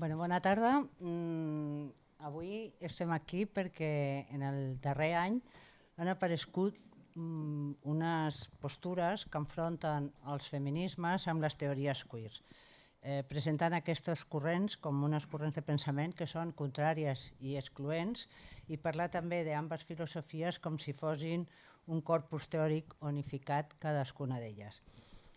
Bona tarda. Avui estem aquí perquè en el darrer any han aparegut unes postures que enfronten els feminismes amb les teories queers, presentant aquests corrents com unes corrents de pensament que són contràries i excloents i parlar també d'ambes filosofies com si fossin un corpus teòric unificat cadascuna d'elles.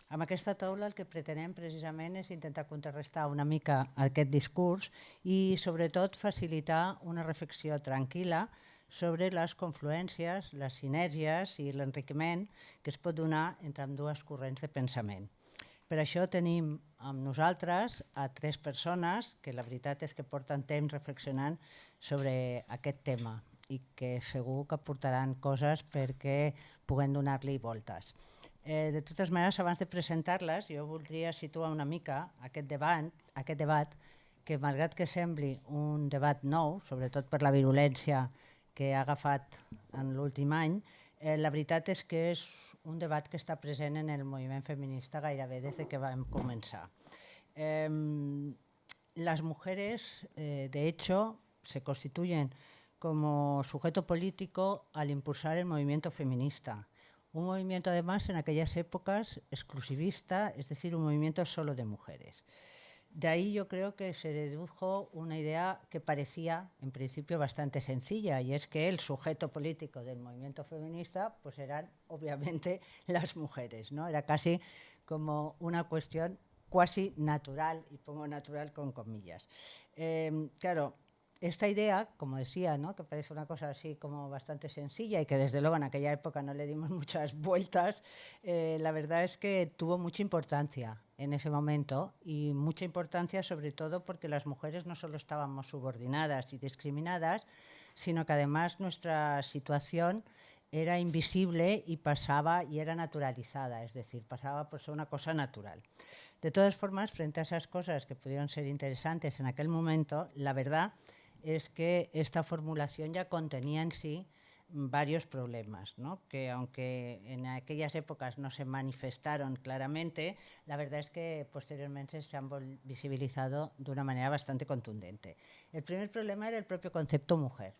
Amb aquesta taula el que pretenem precisament és intentar contrarrestar una mica aquest discurs i sobretot facilitar una reflexió tranquil·la sobre les confluències, les sinergies i l'enriquiment que es pot donar entre ambdues corrents de pensament. Per això tenim amb nosaltres a 3 persones que la veritat és que porten temps reflexionant sobre aquest tema i que segur que portaran coses perquè puguem donar-li voltes. De totes maneres, abans de presentar-les, jo voldria situar una mica aquest debat que, malgrat que sembli un debat nou, sobretot per la virulència que ha agafat en l'últim any, la veritat és que és un debat que està present en el moviment feminista gairebé des que vam començar. Las mujeres, de hecho, se constituyen como sujeto político al impulsar el movimiento feminista. Un movimiento, además, en aquellas épocas exclusivista, es decir, un movimiento solo de mujeres. De ahí yo creo que se dedujo una idea que parecía, en principio, bastante sencilla, y es que el sujeto político del movimiento feminista pues eran, obviamente, las mujeres, ¿no? Era casi como una cuestión cuasi natural, y pongo natural con comillas. Claro, esta idea, como decía, ¿no?, que parece una cosa así como bastante sencilla y que desde luego en aquella época no le dimos muchas vueltas, la verdad es que tuvo mucha importancia en ese momento y mucha importancia sobre todo porque las mujeres no solo estábamos subordinadas y discriminadas, sino que además nuestra situación era invisible y pasaba y era naturalizada, es decir, pasaba por ser una cosa natural. De todas formas, frente a esas cosas que pudieron ser interesantes en aquel momento, la verdad es que esta formulación ya contenía en sí varios problemas, ¿no?, que aunque en aquellas épocas no se manifestaron claramente, la verdad es que posteriormente se han visibilizado de una manera bastante contundente. El primer problema era el propio concepto mujer,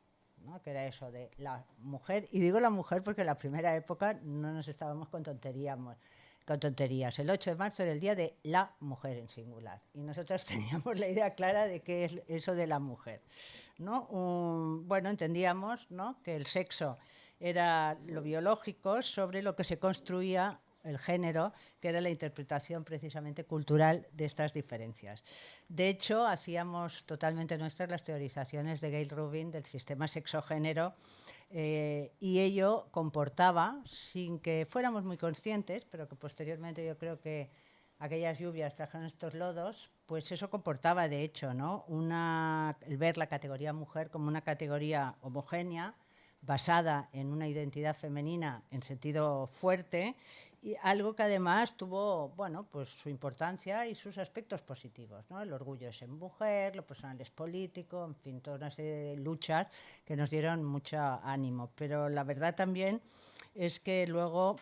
¿no?, que era eso de la mujer, y digo la mujer porque en la primera época no nos estábamos con tonterías. El 8 de marzo era el día de la mujer en singular y nosotros teníamos la idea clara de qué es eso de la mujer, ¿no? Bueno, entendíamos, ¿no?, que el sexo era lo biológico sobre lo que se construía el género, que era la interpretación precisamente cultural de estas diferencias. De hecho, hacíamos totalmente nuestras las teorizaciones de Gayle Rubin del sistema sexo-género, y ello comportaba, sin que fuéramos muy conscientes, pero que posteriormente yo creo que aquellas lluvias trajeron estos lodos, pues eso comportaba de hecho, ¿no?, el ver la categoría mujer como una categoría homogénea, basada en una identidad femenina en sentido fuerte, y algo que además tuvo, bueno, pues su importancia y sus aspectos positivos, ¿no? El orgullo de ser mujer, lo personal es político, en fin, toda una serie de luchas que nos dieron mucho ánimo. Pero la verdad también es que luego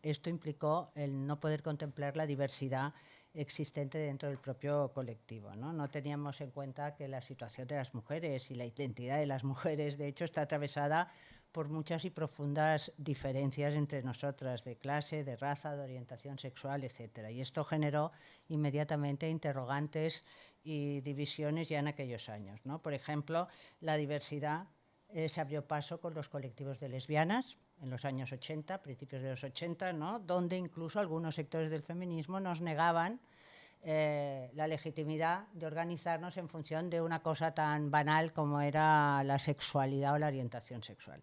esto implicó el no poder contemplar la diversidad existente dentro del propio colectivo, ¿no? No teníamos en cuenta que la situación de las mujeres y la identidad de las mujeres, de hecho, está atravesada por muchas y profundas diferencias entre nosotras, de clase, de raza, de orientación sexual, etc. Y esto generó inmediatamente interrogantes y divisiones ya en aquellos años, ¿no? Por ejemplo, la diversidad se abrió paso con los colectivos de lesbianas en los años 80, principios de los 80, ¿no?, donde incluso algunos sectores del feminismo nos negaban la legitimidad de organizarnos en función de una cosa tan banal como era la sexualidad o la orientación sexual.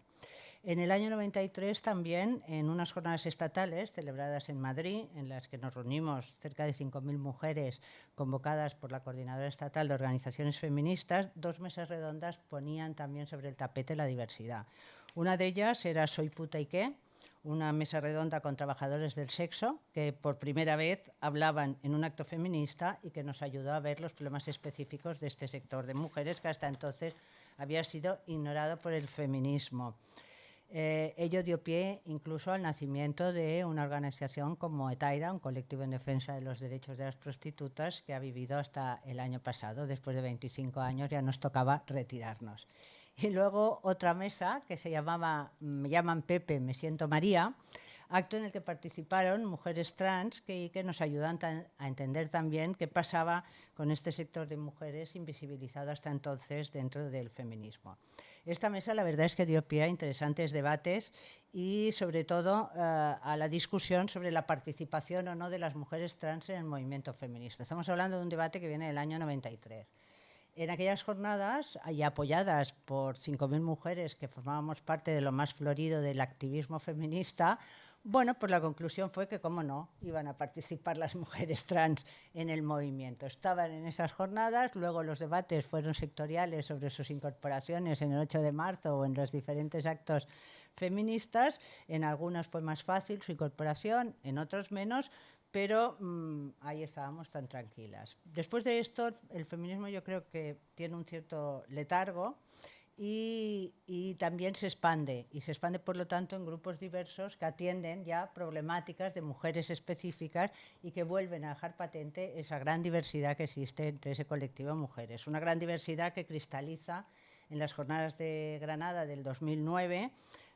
En el año 93 también, en unas jornadas estatales celebradas en Madrid, en las que nos reunimos cerca de 5.000 mujeres convocadas por la Coordinadora Estatal de Organizaciones Feministas, 2 mesas redondas ponían también sobre el tapete la diversidad. Una de ellas era Soy puta y qué, una mesa redonda con trabajadores del sexo que por primera vez hablaban en un acto feminista y que nos ayudó a ver los problemas específicos de este sector de mujeres que hasta entonces había sido ignorado por el feminismo. Ello dio pie incluso al nacimiento de una organización como ETAIRA, un colectivo en defensa de los derechos de las prostitutas, que ha vivido hasta el año pasado. Después de 25 años ya nos tocaba retirarnos. Y luego otra mesa que se llamaba Me llaman Pepe, me siento María, acto en el que participaron mujeres trans que nos ayudan a entender también qué pasaba con este sector de mujeres invisibilizado hasta entonces dentro del feminismo. Esta mesa la verdad es que dio pie a interesantes debates y sobre todo a la discusión sobre la participación o no de las mujeres trans en el movimiento feminista. Estamos hablando de un debate que viene del año 93. En aquellas jornadas, y apoyadas por 5.000 mujeres que formábamos parte de lo más florido del activismo feminista, bueno, pues la conclusión fue que, cómo no, iban a participar las mujeres trans en el movimiento. Estaban en esas jornadas, luego los debates fueron sectoriales sobre sus incorporaciones en el 8 de marzo o en los diferentes actos feministas. En algunos fue más fácil su incorporación, en otros menos, pero ahí estábamos tan tranquilas. Después de esto, el feminismo yo creo que tiene un cierto letargo y también se expande, y se expande por lo tanto en grupos diversos que atienden ya problemáticas de mujeres específicas y que vuelven a dejar patente esa gran diversidad que existe entre ese colectivo de mujeres. Una gran diversidad que cristaliza en las jornadas de Granada del 2009,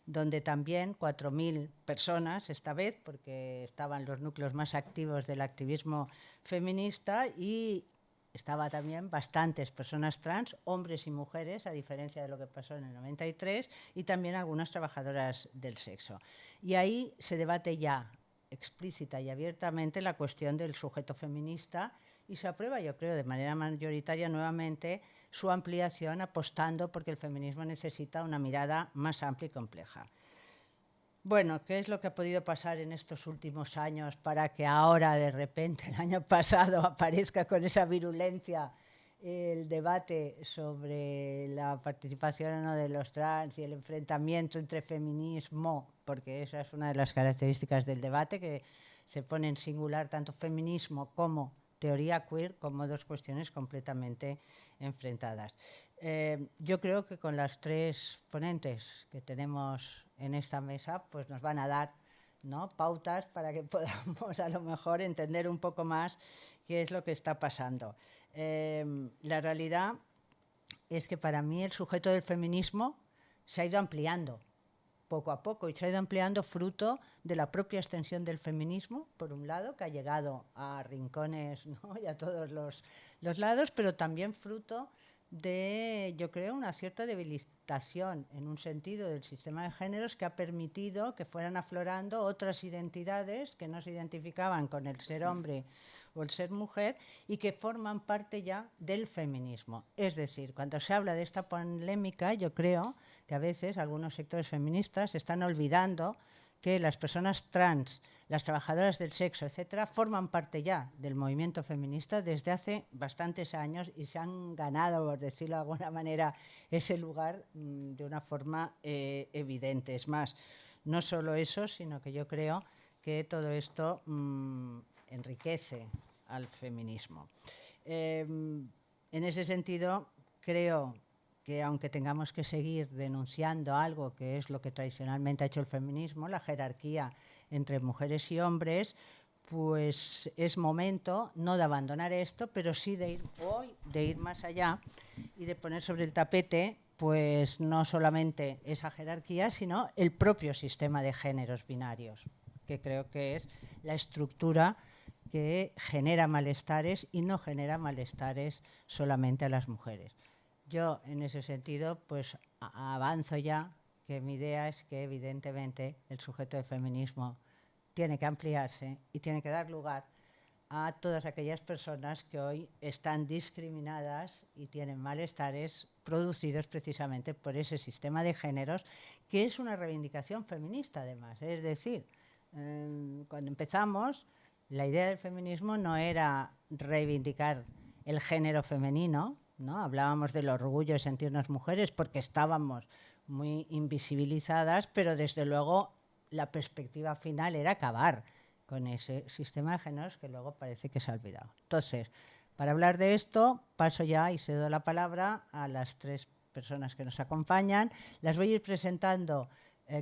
donde también 4.000 personas, esta vez, porque estaban los núcleos más activos del activismo feminista, y estaba también bastantes personas trans, hombres y mujeres, a diferencia de lo que pasó en el 93, y también algunas trabajadoras del sexo. Y ahí se debate ya explícita y abiertamente la cuestión del sujeto feminista y se aprueba, yo creo, de manera mayoritaria nuevamente su ampliación, apostando porque el feminismo necesita una mirada más amplia y compleja. Bueno, ¿qué es lo que ha podido pasar en estos últimos años para que ahora, de repente, el año pasado, aparezca con esa virulencia el debate sobre la participación o no de los trans y el enfrentamiento entre feminismo, porque esa es una de las características del debate, que se pone en singular tanto feminismo como teoría queer como dos cuestiones completamente enfrentadas? Yo creo que con las tres ponentes que tenemos en esta mesa, pues nos van a dar, ¿no?, pautas para que podamos a lo mejor entender un poco más qué es lo que está pasando. La realidad es que para mí el sujeto del feminismo se ha ido ampliando poco a poco y se ha ido ampliando fruto de la propia extensión del feminismo, por un lado, que ha llegado a rincones, ¿no?, y a todos los lados, pero también fruto de, yo creo, una cierta debilitación en un sentido del sistema de géneros que ha permitido que fueran aflorando otras identidades que no se identificaban con el ser hombre o el ser mujer y que forman parte ya del feminismo. Es decir, cuando se habla de esta polémica, yo creo que a veces algunos sectores feministas están olvidando que las personas trans, las trabajadoras del sexo, etcétera, forman parte ya del movimiento feminista desde hace bastantes años y se han ganado, por decirlo de alguna manera, ese lugar de una forma evidente. Es más, no solo eso, sino que yo creo que todo esto enriquece al feminismo. En ese sentido, creo que aunque tengamos que seguir denunciando algo que es lo que tradicionalmente ha hecho el feminismo, la jerarquía entre mujeres y hombres, pues es momento no de abandonar esto, pero sí de ir más allá y de poner sobre el tapete pues no solamente esa jerarquía, sino el propio sistema de géneros binarios, que creo que es la estructura que genera malestares y no genera malestares solamente a las mujeres. Yo, en ese sentido, pues avanzo ya que mi idea es que, evidentemente, el sujeto de feminismo tiene que ampliarse y tiene que dar lugar a todas aquellas personas que hoy están discriminadas y tienen malestares producidos precisamente por ese sistema de géneros, que es una reivindicación feminista, además. Es decir, cuando empezamos, la idea del feminismo no era reivindicar el género femenino, ¿no? Hablábamos del orgullo de sentirnos mujeres porque estábamos muy invisibilizadas, pero desde luego la perspectiva final era acabar con ese sistema de géneros que luego parece que se ha olvidado. Entonces, para hablar de esto, paso ya y cedo la palabra a las tres personas que nos acompañan. Las voy a ir presentando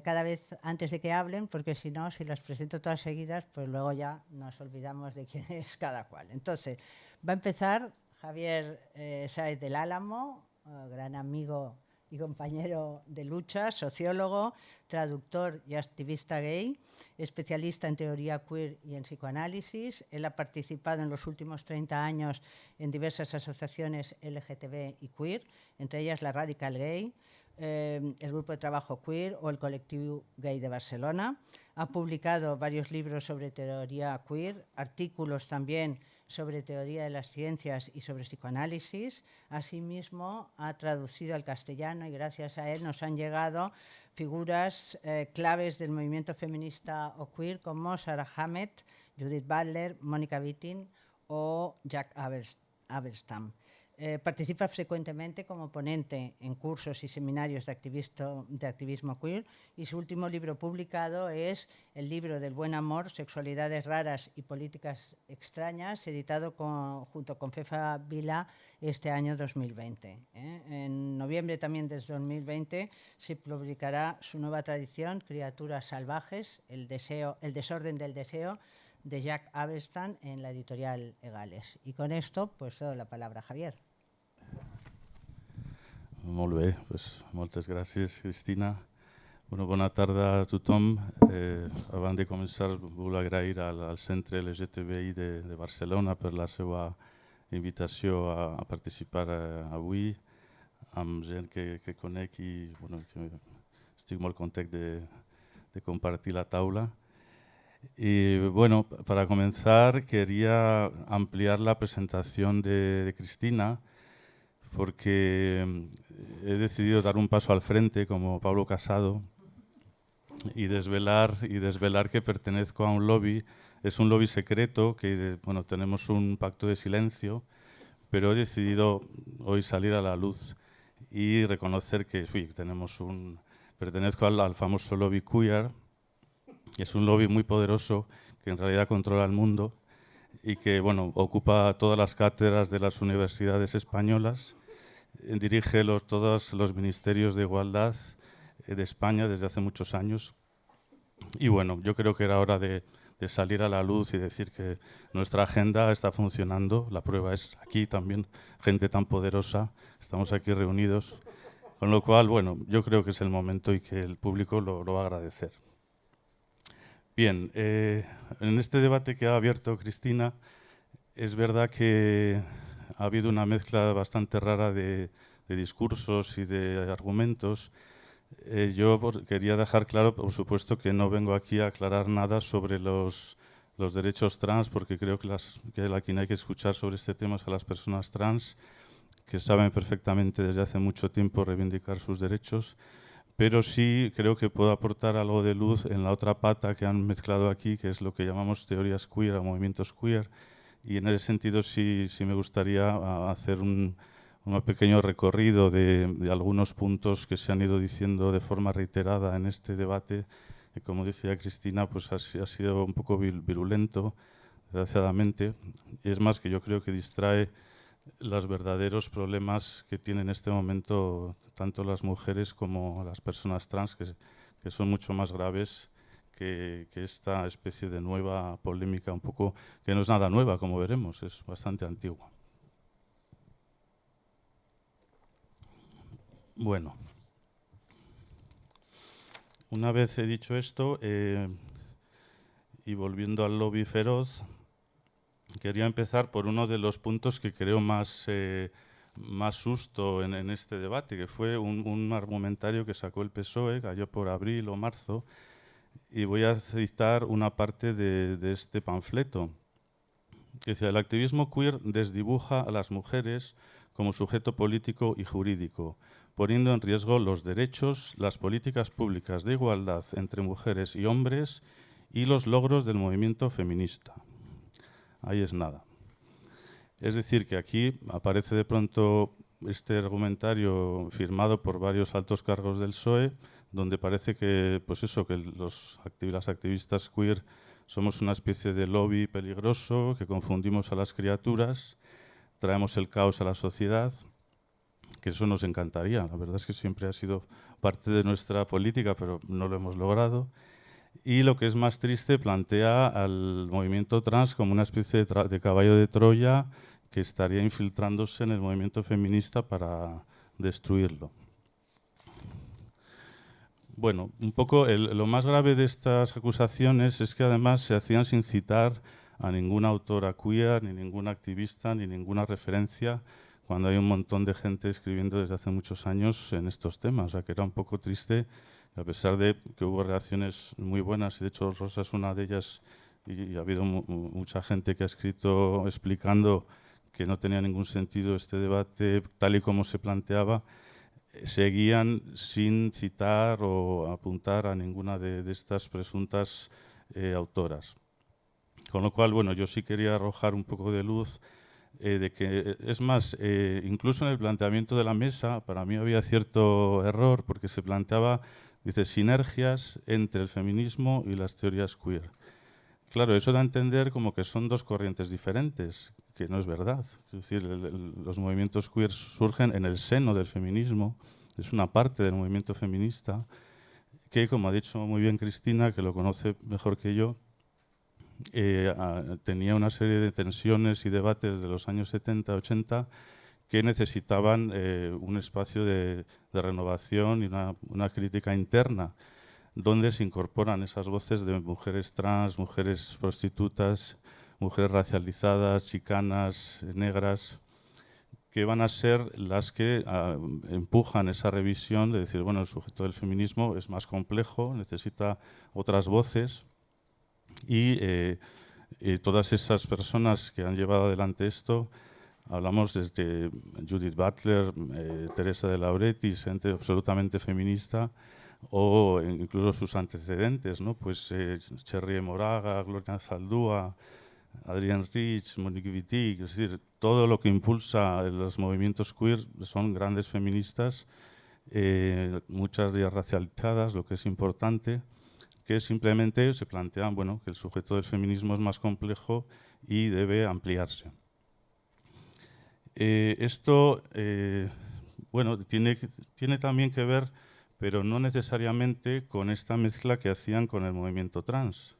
cada vez antes de que hablen, porque si no, si las presento todas seguidas, pues luego ya nos olvidamos de quién es cada cual. Entonces, va a empezar Javier Sáez del Álamo, gran amigo y compañero de lucha, sociólogo, traductor y activista gay, especialista en teoría queer y en psicoanálisis. Él ha participado en los últimos 30 años en diversas asociaciones LGTB y queer, entre ellas la Radical Gay, el Grupo de Trabajo Queer o el Colectivo Gay de Barcelona. Ha publicado varios libros sobre teoría queer, artículos también sobre teoría de las ciencias y sobre psicoanálisis. Asimismo, ha traducido al castellano y gracias a él nos han llegado figuras claves del movimiento feminista o queer como Sarah Hammett, Judith Butler, Mónica Witting o Jack Abelstam. Participa frecuentemente como ponente en cursos y seminarios de activismo queer y su último libro publicado es El libro del buen amor, sexualidades raras y políticas extrañas, editado junto con Fefa Vila este año 2020. En noviembre también de 2020 se publicará su nueva tradición, Criaturas salvajes, el desorden del deseo, de Jack Abelstam en la editorial Egales. Y con esto, pues doy la palabra a Javier. Molt bé, pues, moltes gràcies, Cristina. Bueno, bona tarda a tothom. Abans de començar, vull agrair al Centre LGTBI de Barcelona per la seva invitació a participar avui amb gent que conec i bueno, que estic molt content de compartir la taula. Y bueno, para comenzar quería ampliar la presentación de Cristina porque he decidido dar un paso al frente como Pablo Casado y desvelar que pertenezco a un lobby. Es un lobby secreto que bueno, tenemos un pacto de silencio, pero he decidido hoy salir a la luz y reconocer que pertenezco al famoso lobby queer. Es un lobby muy poderoso que en realidad controla el mundo y que bueno, ocupa todas las cátedras de las universidades españolas, dirige todos los ministerios de igualdad de España desde hace muchos años. Y bueno, yo creo que era hora de salir a la luz y decir que nuestra agenda está funcionando. La prueba es aquí también, gente tan poderosa, estamos aquí reunidos. Con lo cual, bueno, yo creo que es el momento y que el público lo va a agradecer. Bien, en este debate que ha abierto Cristina, es verdad que ha habido una mezcla bastante rara de discursos y de argumentos. Yo quería dejar claro, por supuesto, que no vengo aquí a aclarar nada sobre los derechos trans, porque creo que a quien hay que escuchar sobre este tema es a las personas trans, que saben perfectamente desde hace mucho tiempo reivindicar sus derechos. Pero sí creo que puedo aportar algo de luz en la otra pata que han mezclado aquí, que es lo que llamamos teorías queer o movimientos queer. Y en ese sentido sí me gustaría hacer un pequeño recorrido de algunos puntos que se han ido diciendo de forma reiterada en este debate, que como decía Cristina, pues ha sido un poco virulento, desgraciadamente. Y es más que yo creo que distrae los verdaderos problemas que tienen en este momento tanto las mujeres como las personas trans, que son mucho más graves que esta especie de nueva polémica, un poco que no es nada nueva, como veremos, es bastante antigua. Bueno, una vez he dicho esto, y volviendo al lobby feroz, quería empezar por uno de los puntos que creo más susto en este debate, que fue un argumentario que sacó el PSOE, cayó por abril o marzo, y voy a citar una parte de este panfleto, que dice: el activismo queer desdibuja a las mujeres como sujeto político y jurídico, poniendo en riesgo los derechos, las políticas públicas de igualdad entre mujeres y hombres y los logros del movimiento feminista. Ahí es nada. Es decir, que aquí aparece de pronto este argumentario firmado por varios altos cargos del PSOE, donde parece que, pues eso, que las activistas queer somos una especie de lobby peligroso, que confundimos a las criaturas, traemos el caos a la sociedad. que eso nos encantaría. La verdad es que siempre ha sido parte de nuestra política, pero no lo hemos logrado. Y lo que es más triste, plantea al movimiento trans como una especie de caballo de Troya que estaría infiltrándose en el movimiento feminista para destruirlo. Bueno, un poco lo más grave de estas acusaciones es que además se hacían sin citar a ninguna autora queer, ni ninguna activista, ni ninguna referencia, cuando hay un montón de gente escribiendo desde hace muchos años en estos temas. O sea, que era un poco triste, a pesar de que hubo reacciones muy buenas, y de hecho Rosa es una de ellas, y ha habido mucha gente que ha escrito explicando que no tenía ningún sentido este debate tal y como se planteaba, seguían sin citar o apuntar a ninguna de estas presuntas autoras. Con lo cual, bueno, yo sí quería arrojar un poco de luz de que, es más, incluso en el planteamiento de la mesa, para mí había cierto error, porque se planteaba, dice, sinergias entre el feminismo y las teorías queer. Claro, eso da a entender como que son dos corrientes diferentes, que no es verdad. Es decir, los movimientos queer surgen en el seno del feminismo, es una parte del movimiento feminista, que, como ha dicho muy bien Cristina, que lo conoce mejor que yo, tenía una serie de tensiones y debates de los años 70, 80 que necesitaban un espacio de renovación y una crítica interna, donde se incorporan esas voces de mujeres trans, mujeres prostitutas, mujeres racializadas, chicanas, negras, que van a ser las que empujan esa revisión de decir, bueno, el sujeto del feminismo es más complejo, necesita otras voces, y todas esas personas que han llevado adelante esto, hablamos desde Judith Butler, Teresa de Lauretis, gente absolutamente feminista, o incluso sus antecedentes, ¿no? Pues Cherry Moraga, Gloria Zaldúa, Adrienne Rich, Monique Wittig, es decir, todo lo que impulsa los movimientos queer son grandes feministas, muchas de ellas racializadas, lo que es importante, que simplemente se plantean, bueno, que el sujeto del feminismo es más complejo y debe ampliarse. Esto, bueno, tiene también que ver, pero no necesariamente con esta mezcla que hacían con el movimiento trans.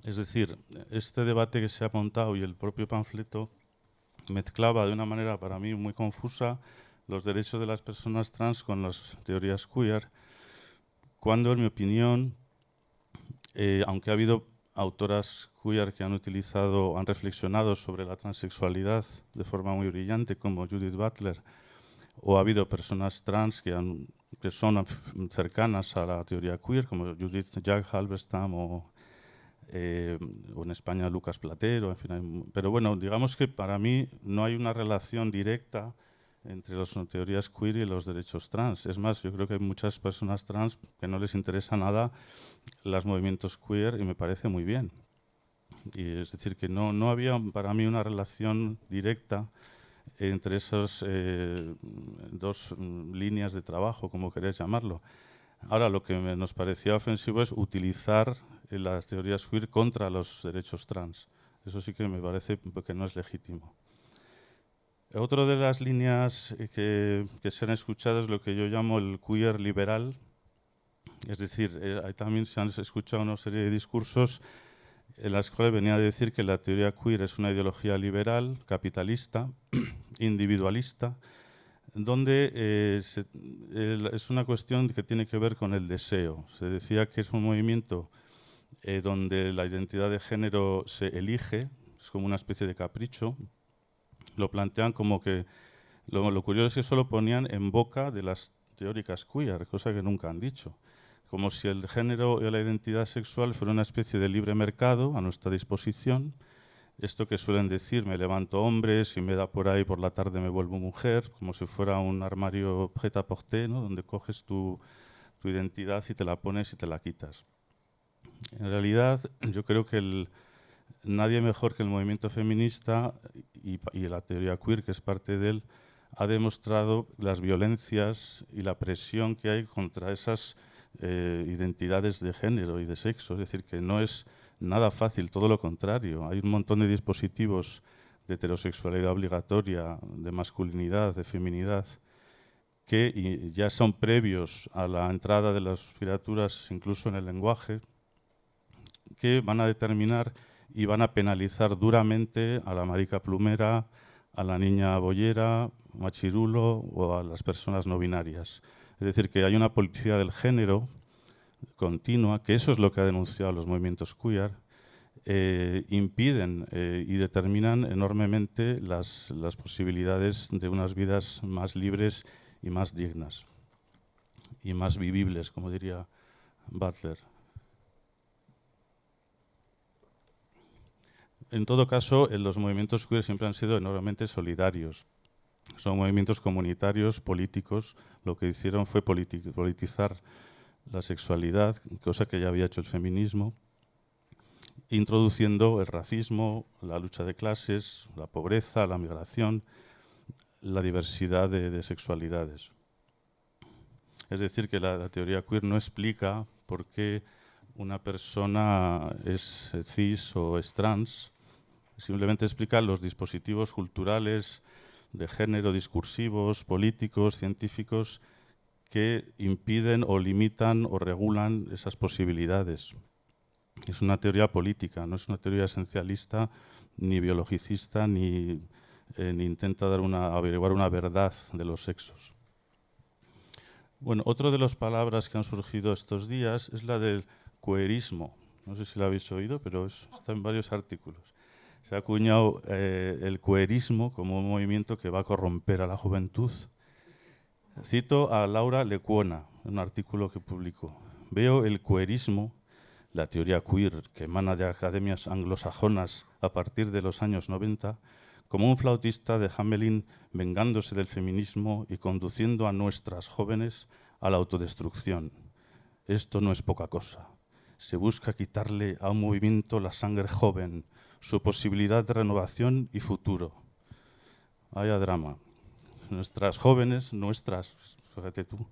Es decir, este debate que se ha montado y el propio panfleto mezclaba de una manera para mí muy confusa los derechos de las personas trans con las teorías queer, cuando, en mi opinión, aunque ha habido autoras queer que han reflexionado sobre la transexualidad de forma muy brillante, como Judith Butler, o ha habido personas trans que son cercanas a la teoría queer, como Judith Jack Halberstam o en España Lucas Platero, en fin. Pero bueno, digamos que para mí no hay una relación directa entre las teorías queer y los derechos trans. Es más, yo creo que hay muchas personas trans que no les interesa nada los movimientos queer y me parece muy bien. Y es decir, que no había para mí una relación directa entre esas dos líneas de trabajo, como queréis llamarlo. Ahora, lo que nos parecía ofensivo es utilizar las teorías queer contra los derechos trans. Eso sí que me parece que no es legítimo. Otra de las líneas que se han escuchado es lo que yo llamo el queer liberal. Es decir, ahí también se han escuchado una serie de discursos en las cuales venía a decir que la teoría queer es una ideología liberal, capitalista, individualista, donde es una cuestión que tiene que ver con el deseo. Se decía que es un movimiento donde la identidad de género se elige, es como una especie de capricho. Lo plantean como que lo curioso es que solo ponían en boca de las teóricas queer, cosa que nunca han dicho. Como si el género y la identidad sexual fuera una especie de libre mercado a nuestra disposición. Esto que suelen decir, me levanto hombre, si me da por ahí por la tarde me vuelvo mujer, como si fuera un armario prêt-à-porter, ¿no? Donde coges tu identidad y te la pones y te la quitas. En realidad, yo creo que nadie mejor que el movimiento feminista y la teoría queer, que es parte de él, ha demostrado las violencias y la presión que hay contra esas identidades de género y de sexo. Es decir, que no es nada fácil, todo lo contrario. Hay un montón de dispositivos de heterosexualidad obligatoria, de masculinidad, de feminidad, que ya son previos a la entrada de las criaturas incluso en el lenguaje, que van a determinar y van a penalizar duramente a la marica plumera, a la niña boyera, machirulo o a las personas no binarias. Es decir, que hay una política del género continua, que eso es lo que ha denunciado los movimientos queer, impiden y determinan enormemente las posibilidades de unas vidas más libres y más dignas y más vivibles, como diría Butler. En todo caso, los movimientos queer siempre han sido enormemente solidarios. Son movimientos comunitarios, políticos. Lo que hicieron fue politizar la sexualidad, cosa que ya había hecho el feminismo, introduciendo el racismo, la lucha de clases, la pobreza, la migración, la diversidad de sexualidades. Es decir, que la teoría queer no explica por qué una persona es cis o es trans, simplemente explica los dispositivos culturales, de género, discursivos, políticos, científicos, que impiden o limitan o regulan esas posibilidades. Es una teoría política, no es una teoría esencialista, ni biologicista, ni intenta averiguar una verdad de los sexos. Bueno, otro de las palabras que han surgido estos días es la del queerismo. No sé si lo habéis oído, pero está en varios artículos. Se ha acuñado el queerismo como un movimiento que va a corromper a la juventud. Cito a Laura Lecuona, en un artículo que publicó. Veo el queerismo, la teoría queer que emana de academias anglosajonas a partir de los años 90, como un flautista de Hamelin vengándose del feminismo y conduciendo a nuestras jóvenes a la autodestrucción. Esto no es poca cosa. Se busca quitarle a un movimiento la sangre joven, su posibilidad de renovación y futuro. Vaya drama. Nuestras jóvenes, fíjate tú,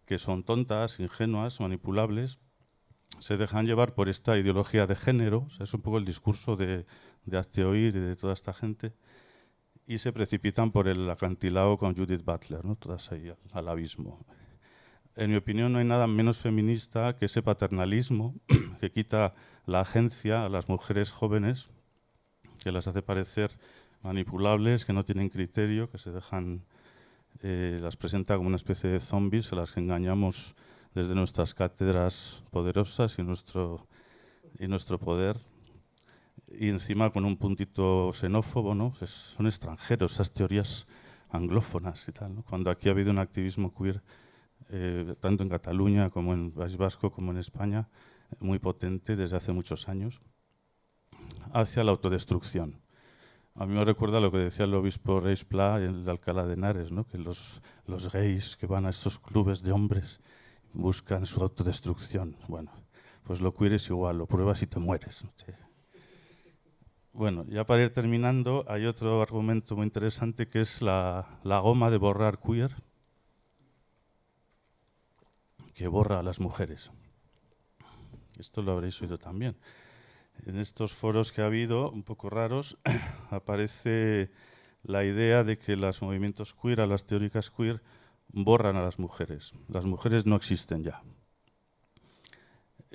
que son tontas, ingenuas, manipulables, se dejan llevar por esta ideología de género, o sea, es un poco el discurso de Hazte Oír y de toda esta gente, y se precipitan por el acantilado con Judith Butler, ¿no? Todas ahí al abismo. En mi opinión no hay nada menos feminista que ese paternalismo que quita la agencia a las mujeres jóvenes, que las hace parecer manipulables, que no tienen criterio, que se dejan, las presenta como una especie de zombies a las que engañamos desde nuestras cátedras poderosas y nuestro poder. Y encima con un puntito xenófobo, ¿no? Pues son extranjeros, esas teorías anglófonas y tal, ¿no? Cuando aquí ha habido un activismo queer, tanto en Cataluña como en País Vasco como en España, muy potente desde hace muchos años, hacia la autodestrucción. A mí me recuerda lo que decía el obispo Reis Pla, el de Alcalá de Henares, ¿no? Que los gays que van a estos clubes de hombres buscan su autodestrucción. Bueno, pues lo queer es igual, lo pruebas y te mueres. Sí. Bueno, ya para ir terminando, hay otro argumento muy interesante que es la goma de borrar queer, que borra a las mujeres. Esto lo habréis oído también. En estos foros que ha habido, un poco raros, aparece la idea de que los movimientos queer, las teóricas queer, borran a las mujeres. Las mujeres no existen ya.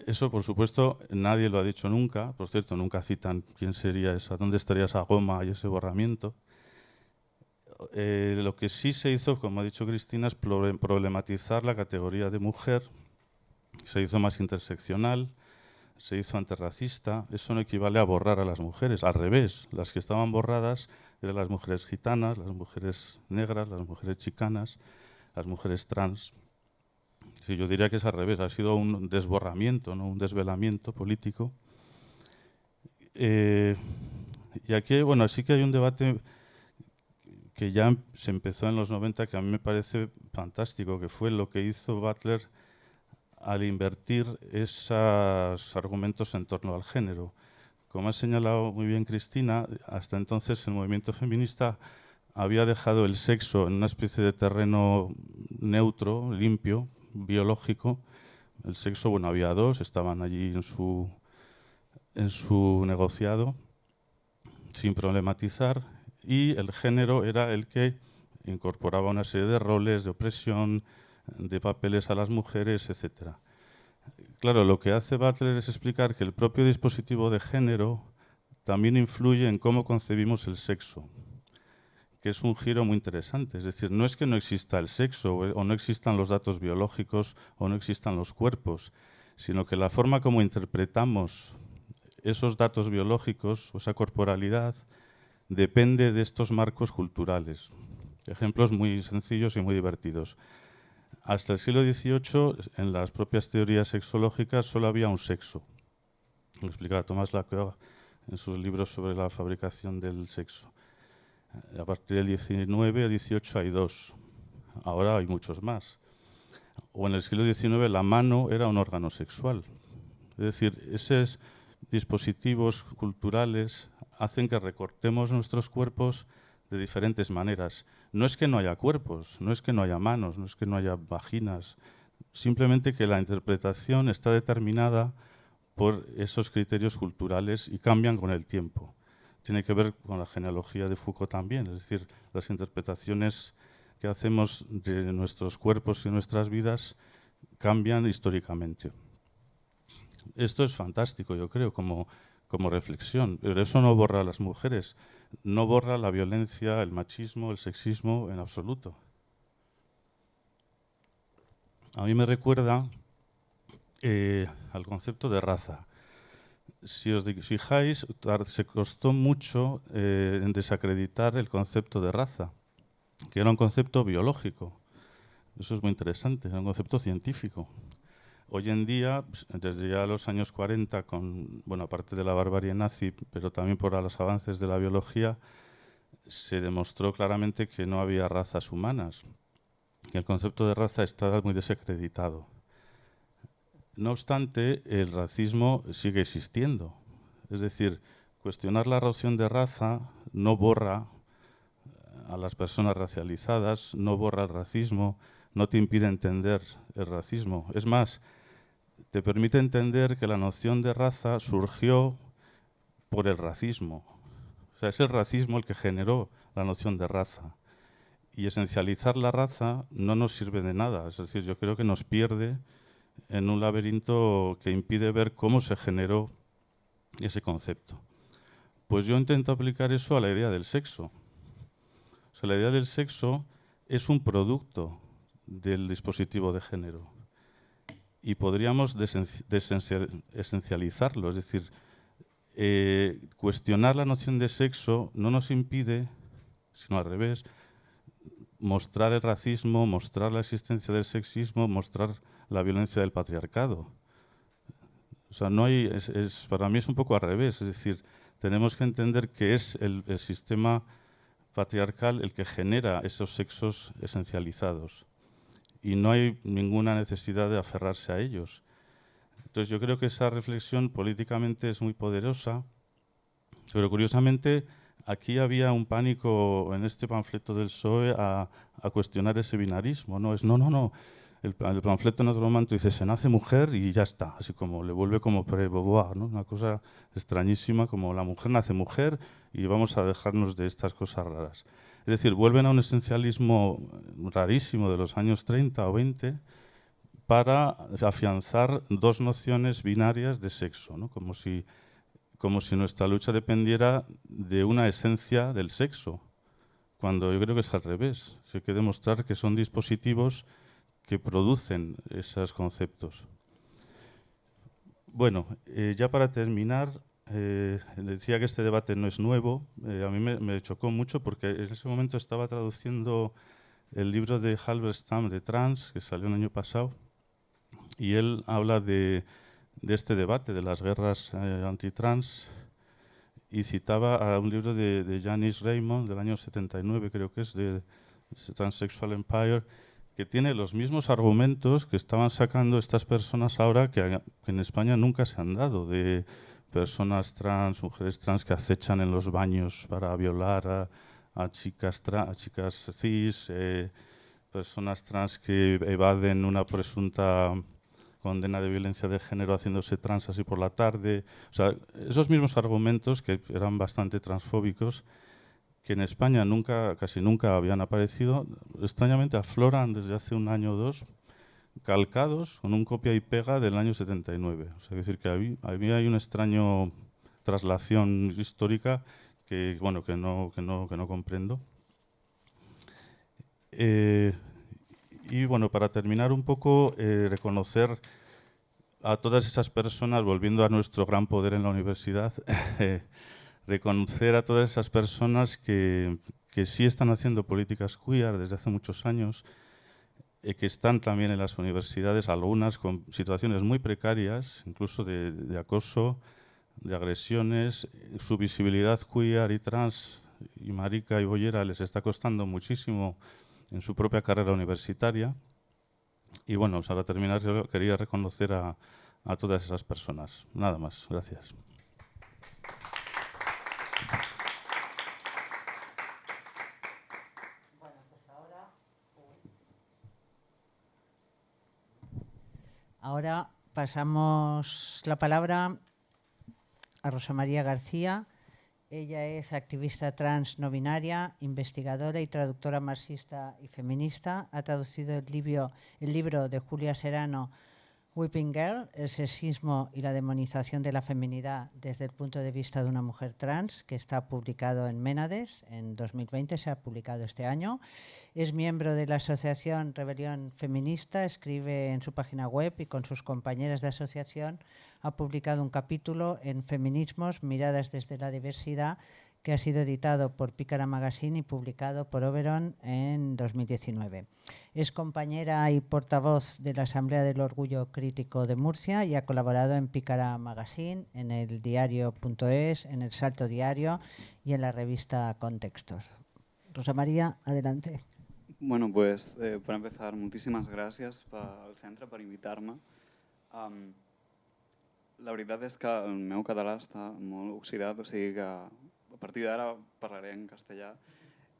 Eso, por supuesto, nadie lo ha dicho nunca. Por cierto, nunca citan quién sería esa, dónde estaría esa goma y ese borramiento. Lo que sí se hizo, como ha dicho Cristina, es problematizar la categoría de mujer. Se hizo más interseccional, se hizo antirracista. Eso no equivale a borrar a las mujeres. Al revés, las que estaban borradas eran las mujeres gitanas, las mujeres negras, las mujeres chicanas, las mujeres trans. Sí, yo diría que es al revés, ha sido un desborramiento, ¿no? Un desvelamiento político. Y aquí, bueno, sí que hay un debate que ya se empezó en los 90, que a mí me parece fantástico, que fue lo que hizo Butler al invertir esos argumentos en torno al género. Como ha señalado muy bien Cristina, hasta entonces el movimiento feminista había dejado el sexo en una especie de terreno neutro, limpio, biológico. El sexo, bueno, había dos, estaban allí en su negociado, sin problematizar, y el género era el que incorporaba una serie de roles, de opresión, de papeles a las mujeres, etc. Claro, lo que hace Butler es explicar que el propio dispositivo de género también influye en cómo concebimos el sexo, que es un giro muy interesante. Es decir, no es que no exista el sexo o no existan los datos biológicos o no existan los cuerpos, sino que la forma como interpretamos esos datos biológicos o esa corporalidad depende de estos marcos culturales. Ejemplos muy sencillos y muy divertidos. Hasta el siglo XVIII, en las propias teorías sexológicas, solo había un sexo. Lo explicaba Tomás Lacan en sus libros sobre la fabricación del sexo. A partir del XIX al XVIII hay dos. Ahora hay muchos más. O en el siglo XIX la mano era un órgano sexual. Es decir, esos dispositivos culturales hacen que recortemos nuestros cuerpos de diferentes maneras. No es que no haya cuerpos, no es que no haya manos, no es que no haya vaginas, simplemente que la interpretación está determinada por esos criterios culturales y cambian con el tiempo. Tiene que ver con la genealogía de Foucault también, es decir, las interpretaciones que hacemos de nuestros cuerpos y nuestras vidas cambian históricamente. Esto es fantástico, yo creo, como reflexión, pero eso no borra a las mujeres, no borra la violencia, el machismo, el sexismo en absoluto. A mí me recuerda al concepto de raza. Si os fijáis, se costó mucho en desacreditar el concepto de raza, que era un concepto biológico. Eso es muy interesante, era un concepto científico. Hoy en día, desde ya los años 40, aparte de la barbarie nazi, pero también por los avances de la biología, se demostró claramente que no había razas humanas, que el concepto de raza estaba muy desacreditado. No obstante, el racismo sigue existiendo. Es decir, cuestionar la noción de raza no borra a las personas racializadas, no borra el racismo, no te impide entender el racismo. Es más, te permite entender que la noción de raza surgió por el racismo. O sea, es el racismo el que generó la noción de raza. Y esencializar la raza no nos sirve de nada. Es decir, yo creo que nos pierde en un laberinto que impide ver cómo se generó ese concepto. Pues yo intento aplicar eso a la idea del sexo. O sea, la idea del sexo es un producto del dispositivo de género. Y podríamos esencializarlo, es decir, cuestionar la noción de sexo no nos impide, sino al revés, mostrar el racismo, mostrar la existencia del sexismo, mostrar la violencia del patriarcado. O sea, no hay, para mí es un poco al revés, es decir, tenemos que entender que es el sistema patriarcal el que genera esos sexos esencializados. Y no hay ninguna necesidad de aferrarse a ellos. Entonces yo creo que esa reflexión políticamente es muy poderosa, pero curiosamente aquí había un pánico en este panfleto del PSOE a cuestionar ese binarismo. No, el panfleto en otro momento dice se nace mujer y ya está, así como le vuelve como pre-Beauvoir, ¿no? Una cosa extrañísima, como la mujer nace mujer y vamos a dejarnos de estas cosas raras. Es decir, vuelven a un esencialismo rarísimo de los años 30 o 20 para afianzar dos nociones binarias de sexo, ¿no? Como si nuestra lucha dependiera de una esencia del sexo, cuando yo creo que es al revés. Hay que demostrar que son dispositivos que producen esos conceptos. Bueno, ya para terminar, decía que este debate no es nuevo. A mí me chocó mucho porque en ese momento estaba traduciendo el libro de Halberstam de Trans, que salió el año pasado, y él habla de este debate, de las guerras antitrans, y citaba a un libro de Janice Raymond del año 79, creo que es, de Transsexual Empire, que tiene los mismos argumentos que estaban sacando estas personas ahora que en España nunca se han dado, de personas trans, mujeres trans que acechan en los baños para violar a chicas cis, personas trans que evaden una presunta condena de violencia de género haciéndose trans así por la tarde. O sea, esos mismos argumentos que eran bastante transfóbicos, que en España casi nunca habían aparecido, extrañamente afloran desde hace un año o dos, calcados con un copia y pega del año 79. O sea, es decir, que había hay una extraña traslación histórica que, bueno, que no comprendo. Y bueno, para terminar un poco, reconocer a todas esas personas, volviendo a nuestro gran poder en la universidad, reconocer a todas esas personas que sí están haciendo políticas queer desde hace muchos años, que están también en las universidades, algunas con situaciones muy precarias, incluso de acoso, de agresiones. Su visibilidad queer y trans y marica y boyera les está costando muchísimo en su propia carrera universitaria. Y bueno, para terminar, yo quería reconocer a todas esas personas. Nada más. Gracias. Ahora pasamos la palabra a Rosa María García. Ella es activista trans no binaria, investigadora y traductora marxista y feminista. Ha traducido el libro de Julia Serano, Weeping Girl, el sexismo y la demonización de la feminidad desde el punto de vista de una mujer trans, que está publicado en Ménades en 2020, se ha publicado este año. Es miembro de la asociación Rebelión Feminista, escribe en su página web y con sus compañeras de asociación ha publicado un capítulo en Feminismos, miradas desde la diversidad, que ha sido editado por Pícara Magazine y publicado por Oberon en 2019. Es compañera y portavoz de la Asamblea del Orgullo Crítico de Murcia y ha colaborado en Pícara Magazine, en el diario.es, en el Salto Diario y en la revista Contextos. Rosa María, adelante. Bueno, pues para empezar, moltíssimes gràcies al centre per invitar-me. La veritat és que el meu català està molt oxidat, o sigui que a partir d'ara parlaré en castellà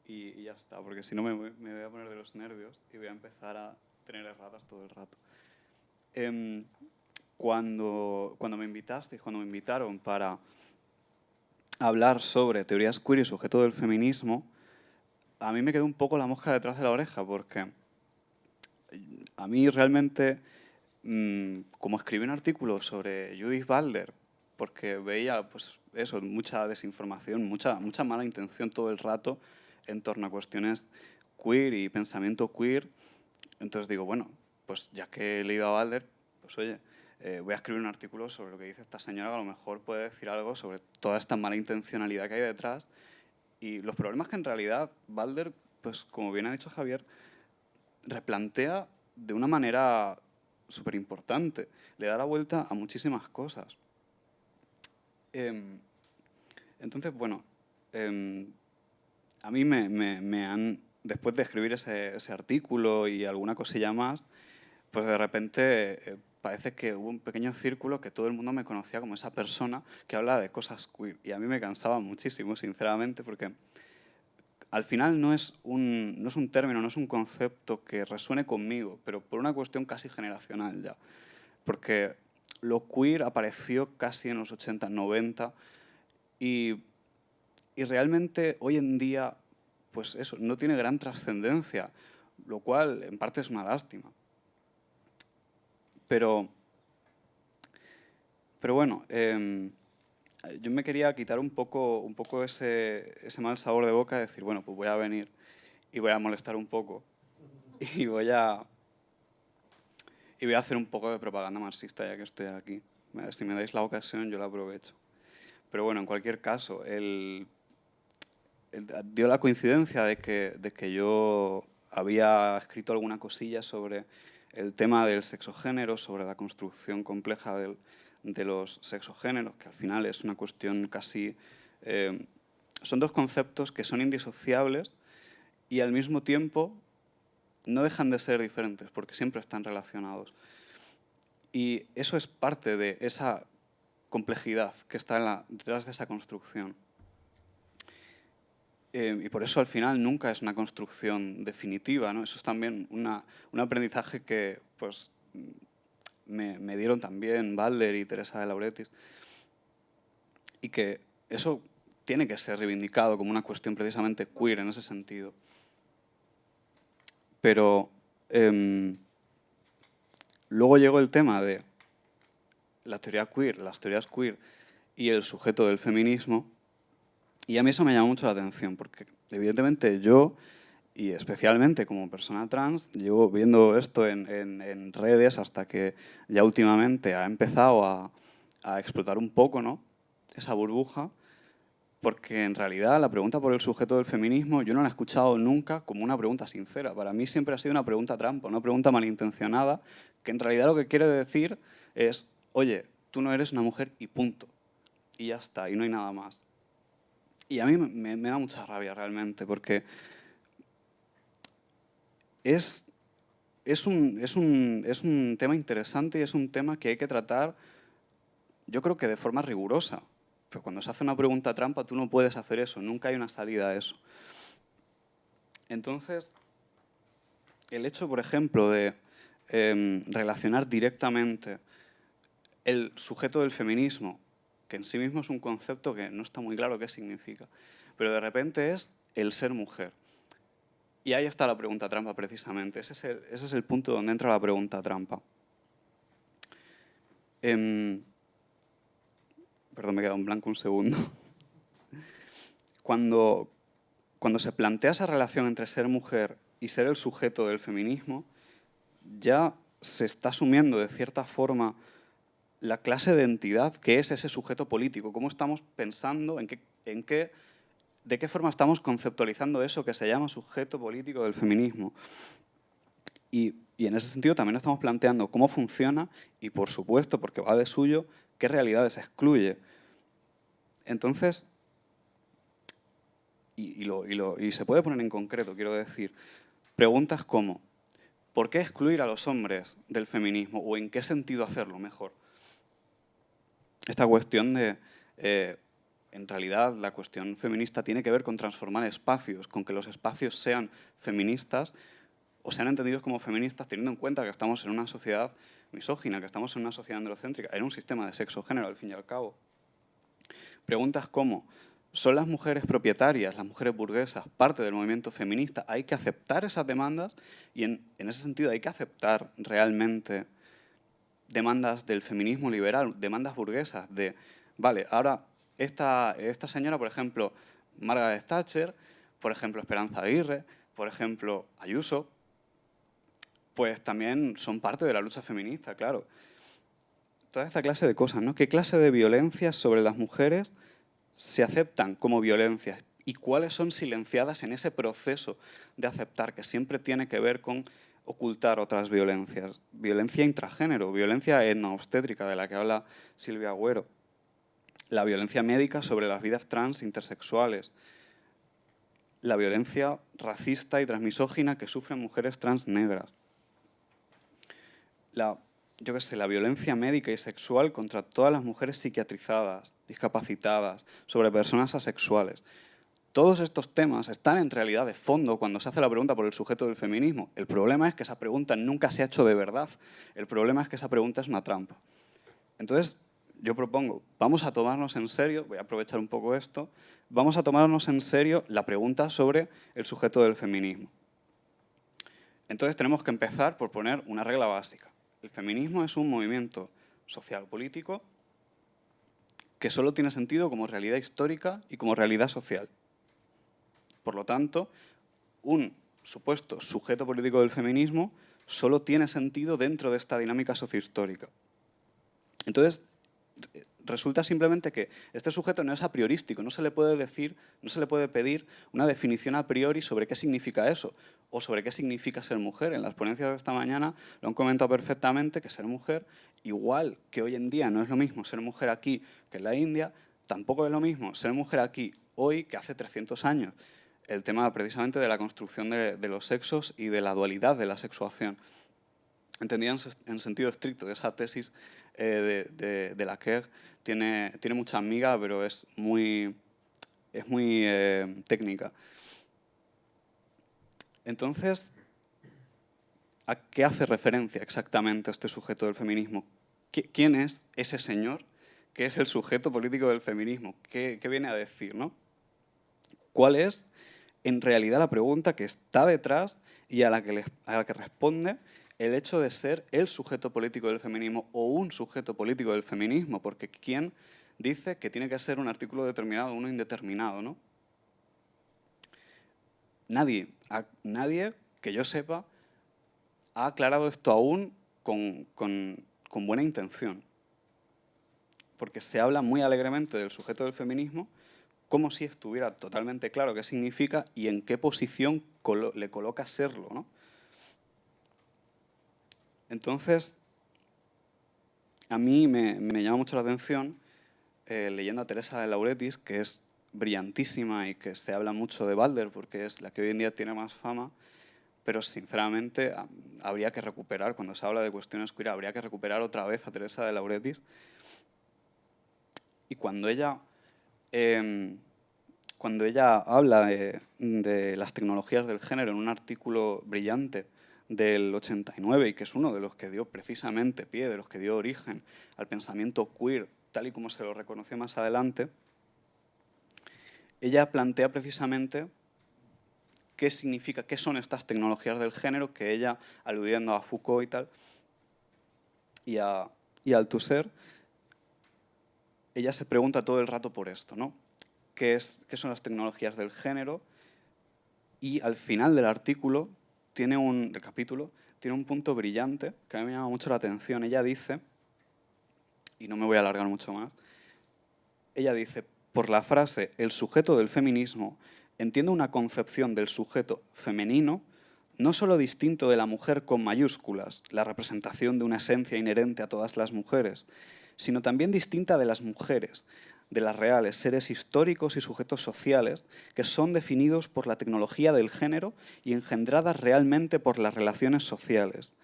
y ya está, porque si no me voy a poner de los nervios y voy a empezar a tener erratas todo el rato. Cuando me invitasteis, cuando me invitaron para hablar sobre teorías queer y sujeto del feminismo, a mí me quedó un poco la mosca detrás de la oreja, porque a mí realmente, como escribí un artículo sobre Judith Butler, porque veía pues eso, mucha desinformación, mucha mala intención todo el rato en torno a cuestiones queer y pensamiento queer, entonces digo, bueno, pues ya que he leído a Butler, pues oye, voy a escribir un artículo sobre lo que dice esta señora, que a lo mejor puede decir algo sobre toda esta mala intencionalidad que hay detrás. Y los problemas que en realidad Butler, pues como bien ha dicho Javier, replantea de una manera súper importante. Le da la vuelta a muchísimas cosas. Entonces, bueno, a mí me han, después de escribir ese artículo y alguna cosilla más, pues de repente parece que hubo un pequeño círculo que todo el mundo me conocía como esa persona que habla de cosas queer. Y a mí me cansaba muchísimo, sinceramente, porque al final no es un término, no es un concepto que resuene conmigo, pero por una cuestión casi generacional ya. Porque lo queer apareció casi en los 80, 90 y realmente hoy en día pues eso, no tiene gran trascendencia, lo cual en parte es una lástima. Pero bueno, yo me quería quitar un poco ese mal sabor de boca, de decir, bueno, pues voy a venir y voy a molestar un poco y voy a hacer un poco de propaganda marxista ya que estoy aquí. Si me dais la ocasión, yo la aprovecho. Pero bueno, en cualquier caso, dio la coincidencia de que yo había escrito alguna cosilla sobre el tema del sexogénero, sobre la construcción compleja de los sexogéneros, que al final es una cuestión casi... son dos conceptos que son indisociables y al mismo tiempo no dejan de ser diferentes, porque siempre están relacionados. Y eso es parte de esa complejidad que está detrás de esa construcción. Y por eso al final nunca es una construcción definitiva, ¿no? Eso es también un aprendizaje que pues, me dieron también Balder y Teresa de Lauretis, y que eso tiene que ser reivindicado como una cuestión precisamente queer en ese sentido. Pero luego llegó el tema de la teoría queer, las teorías queer y el sujeto del feminismo, y a mí eso me llamó mucho la atención, porque evidentemente yo, y especialmente como persona trans, llevo viendo esto en redes hasta que ya últimamente ha empezado a explotar un poco, ¿no?, esa burbuja, porque en realidad la pregunta por el sujeto del feminismo yo no la he escuchado nunca como una pregunta sincera. Para mí siempre ha sido una pregunta trampa, una pregunta malintencionada, que en realidad lo que quiere decir es, oye, tú no eres una mujer y punto. Y ya está, y no hay nada más. Y a mí me da mucha rabia realmente, porque es un tema interesante y es un tema que hay que tratar, yo creo que de forma rigurosa. Pero cuando se hace una pregunta trampa, tú no puedes hacer eso, nunca hay una salida a eso. Entonces, el hecho, por ejemplo, de relacionar directamente el sujeto del feminismo, que en sí mismo es un concepto que no está muy claro qué significa, pero de repente es el ser mujer. Y ahí está la pregunta trampa, precisamente. Ese es el punto donde entra la pregunta trampa. Perdón, me he quedado en blanco un segundo. Cuando se plantea esa relación entre ser mujer y ser el sujeto del feminismo, ya se está asumiendo de cierta forma la clase de entidad que es ese sujeto político. ¿Cómo estamos pensando, de qué forma estamos conceptualizando eso que se llama sujeto político del feminismo? Y en ese sentido también estamos planteando cómo funciona y, por supuesto, porque va de suyo, qué realidades excluye. Entonces, y se puede poner en concreto, quiero decir, preguntas como, ¿por qué excluir a los hombres del feminismo? ¿O en qué sentido hacerlo mejor? Esta cuestión de, en realidad, la cuestión feminista tiene que ver con transformar espacios, con que los espacios sean feministas o sean entendidos como feministas teniendo en cuenta que estamos en una sociedad misógina, que estamos en una sociedad androcéntrica, en un sistema de sexo-género, al fin y al cabo. Preguntas como, ¿son las mujeres propietarias, las mujeres burguesas, parte del movimiento feminista? ¿Hay que aceptar esas demandas? Y en ese sentido, ¿hay que aceptar realmente demandas del feminismo liberal, demandas burguesas de, vale, ahora esta señora, por ejemplo, Margaret Thatcher, por ejemplo, Esperanza Aguirre, por ejemplo, Ayuso, pues también son parte de la lucha feminista, claro. Toda esta clase de cosas, ¿no? ¿Qué clase de violencias sobre las mujeres se aceptan como violencias y cuáles son silenciadas en ese proceso de aceptar, que siempre tiene que ver con ocultar otras violencias? Violencia intragénero, violencia etnoobstétrica, de la que habla Silvia Agüero. La violencia médica sobre las vidas trans intersexuales. La violencia racista y transmisógina que sufren mujeres trans negras. La violencia médica y sexual contra todas las mujeres psiquiatrizadas, discapacitadas, sobre personas asexuales. Todos estos temas están en realidad de fondo cuando se hace la pregunta por el sujeto del feminismo. El problema es que esa pregunta nunca se ha hecho de verdad. El problema es que esa pregunta es una trampa. Entonces, yo propongo, vamos a tomarnos en serio, voy a aprovechar un poco esto, vamos a tomarnos en serio la pregunta sobre el sujeto del feminismo. Entonces tenemos que empezar por poner una regla básica. El feminismo es un movimiento social-político que solo tiene sentido como realidad histórica y como realidad social. Por lo tanto, un supuesto sujeto político del feminismo solo tiene sentido dentro de esta dinámica sociohistórica. Entonces, resulta simplemente que este sujeto no es a priorístico, no se le puede decir, no se le puede pedir una definición a priori sobre qué significa eso o sobre qué significa ser mujer. En las ponencias de esta mañana lo han comentado perfectamente, que ser mujer, igual que hoy en día no es lo mismo ser mujer aquí que en la India, tampoco es lo mismo ser mujer aquí hoy que hace 300 años. El tema precisamente de la construcción de los sexos y de la dualidad de la sexuación. Entendida en sentido estricto, esa tesis de Laqueur tiene mucha amiga, pero es muy técnica. Entonces, ¿A qué hace referencia exactamente este sujeto del feminismo? ¿Quién es ese señor que es el sujeto político del feminismo? ¿Qué viene a decir, no? ¿Cuál es, en realidad, la pregunta que está detrás y a la que responde el hecho de ser el sujeto político del feminismo o un sujeto político del feminismo? Porque ¿quién dice que tiene que ser un artículo determinado o uno indeterminado, ¿no? Nadie que yo sepa ha aclarado esto aún con buena intención. Porque se habla muy alegremente del sujeto del feminismo como si estuviera totalmente claro qué significa y en qué posición le coloca serlo, ¿no? Entonces, a mí me llama mucho la atención, leyendo a Teresa de Lauretis, que es brillantísima y que se habla mucho de Butler porque es la que hoy en día tiene más fama, pero sinceramente habría que recuperar, cuando se habla de cuestiones queer, habría que recuperar otra vez a Teresa de Lauretis. Y cuando ella habla de las tecnologías del género en un artículo brillante del 89, y que es uno de los que dio precisamente pie, de los que dio origen al pensamiento queer, tal y como se lo reconoció más adelante, ella plantea precisamente qué significa, qué son estas tecnologías del género, que ella, aludiendo a Foucault y tal, y a Althusser, ella se pregunta todo el rato por esto, ¿no? ¿Qué son las tecnologías del género? Y al final del artículo, del capítulo, tiene un punto brillante que a mí me llama mucho la atención. Ella dice, y no me voy a alargar mucho más, ella dice, por la frase «el sujeto del feminismo» entiende una concepción del sujeto femenino no solo distinto de la mujer con mayúsculas, la representación de una esencia inherente a todas las mujeres, sino también distinta de las mujeres, de las reales, seres históricos y sujetos sociales que son definidos por la tecnología del género y engendradas realmente por las relaciones sociales.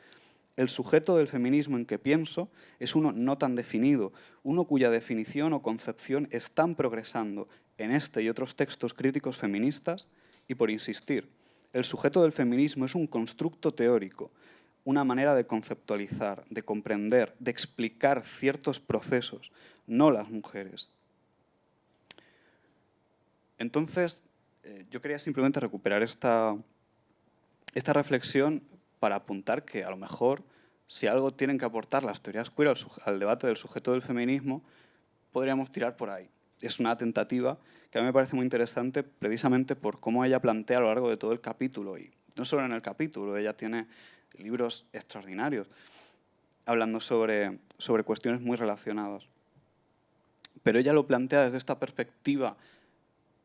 El sujeto del feminismo en que pienso es uno no tan definido, uno cuya definición o concepción están progresando en este y otros textos críticos feministas y, por insistir, el sujeto del feminismo es un constructo teórico, una manera de conceptualizar, de comprender, de explicar ciertos procesos, no las mujeres. Entonces, yo quería simplemente recuperar esta reflexión para apuntar que a lo mejor, si algo tienen que aportar las teorías queer al debate del sujeto del feminismo, podríamos tirar por ahí. Es una tentativa que a mí me parece muy interesante precisamente por cómo ella plantea a lo largo de todo el capítulo, y no solo en el capítulo, ella tiene libros extraordinarios hablando sobre cuestiones muy relacionadas. Pero ella lo plantea desde esta perspectiva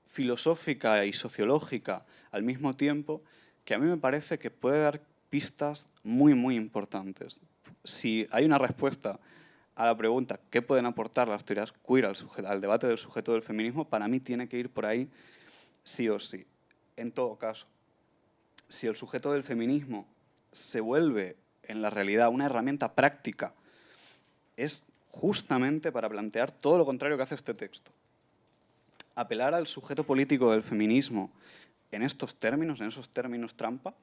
filosófica y sociológica al mismo tiempo, que a mí me parece que puede dar pistas muy, muy importantes. Si hay una respuesta a la pregunta ¿qué pueden aportar las teorías queer al debate del sujeto del feminismo?, para mí tiene que ir por ahí sí o sí. En todo caso, si el sujeto del feminismo se vuelve en la realidad una herramienta práctica, es justamente para plantear todo lo contrario que hace este texto. Apelar al sujeto político del feminismo en estos términos, en esos términos trampa,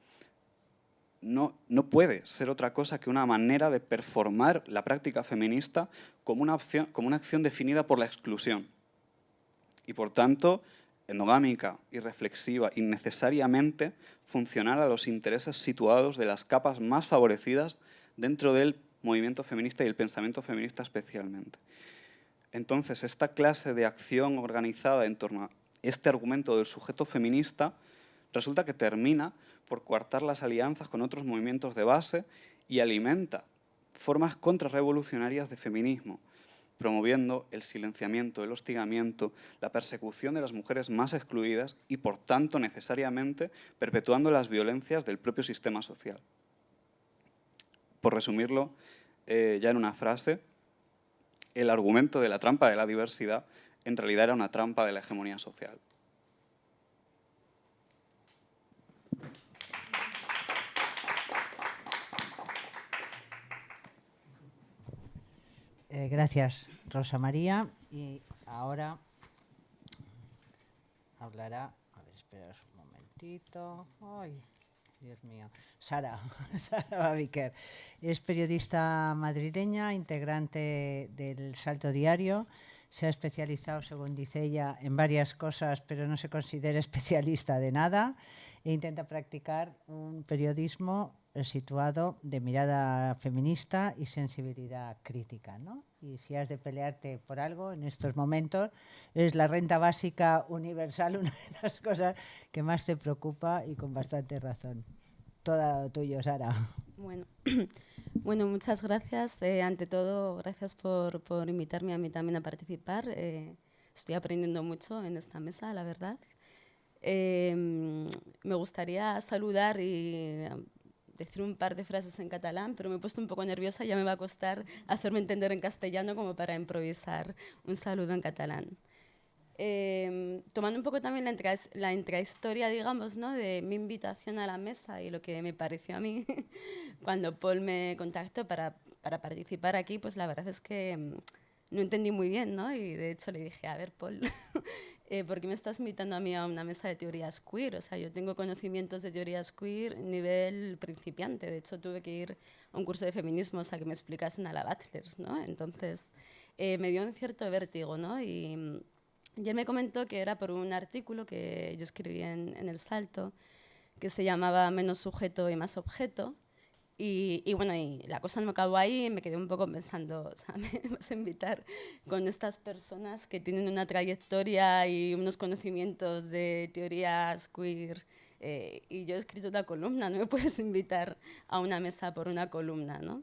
no puede ser otra cosa que una manera de performar la práctica feminista como una acción definida por la exclusión y, por tanto, endogámica y reflexiva, innecesariamente funcional a los intereses situados de las capas más favorecidas dentro del movimiento feminista y el pensamiento feminista especialmente. Entonces, esta clase de acción organizada en torno a este argumento del sujeto feminista resulta que termina por coartar las alianzas con otros movimientos de base y alimenta formas contrarrevolucionarias de feminismo, promoviendo el silenciamiento, el hostigamiento, la persecución de las mujeres más excluidas y, por tanto, necesariamente perpetuando las violencias del propio sistema social. Por resumirlo ya en una frase, el argumento de la trampa de la diversidad en realidad era una trampa de la hegemonía social. Gracias, Rosa María. Y ahora hablará... A ver, esperaos un momentito. Ay, Dios mío. Sara, Sara Babiker. Es periodista madrileña, integrante del Salto Diario. Se ha especializado, según dice ella, en varias cosas, pero no se considera especialista de nada. E intenta practicar un periodismo situado de mirada feminista y sensibilidad crítica, ¿no? Y si has de pelearte por algo en estos momentos, es la renta básica universal una de las cosas que más te preocupa y con bastante razón. Todo tuyo, Sara. Bueno, bueno, muchas gracias. Ante todo, gracias por invitarme a mí también a participar. Estoy aprendiendo mucho en esta mesa, la verdad. Me gustaría saludar y decir un par de frases en catalán, pero me he puesto un poco nerviosa y ya me va a costar hacerme entender en castellano como para improvisar un saludo en catalán. Tomando un poco también la intrahistoria, digamos, ¿no? De mi invitación a la mesa y lo que me pareció a mí cuando Paul me contactó para participar aquí, pues la verdad es que no entendí muy bien, ¿no? Y de hecho le dije, a ver, Paul, ¿por qué me estás invitando a mí a una mesa de teorías queer? O sea, yo tengo conocimientos de teorías queer nivel principiante. De hecho, tuve que ir a un curso de feminismos a que me explicasen a la Butler, ¿no? Entonces, me dio un cierto vértigo, ¿no? Y él me comentó que era por un artículo que yo escribí en El Salto, que se llamaba Menos sujeto y más objeto. Y bueno, y la cosa no acabó ahí, me quedé un poco pensando, o sea, me vas a invitar con estas personas que tienen una trayectoria y unos conocimientos de teorías queer, y yo he escrito una columna, no me puedes invitar a una mesa por una columna, ¿no?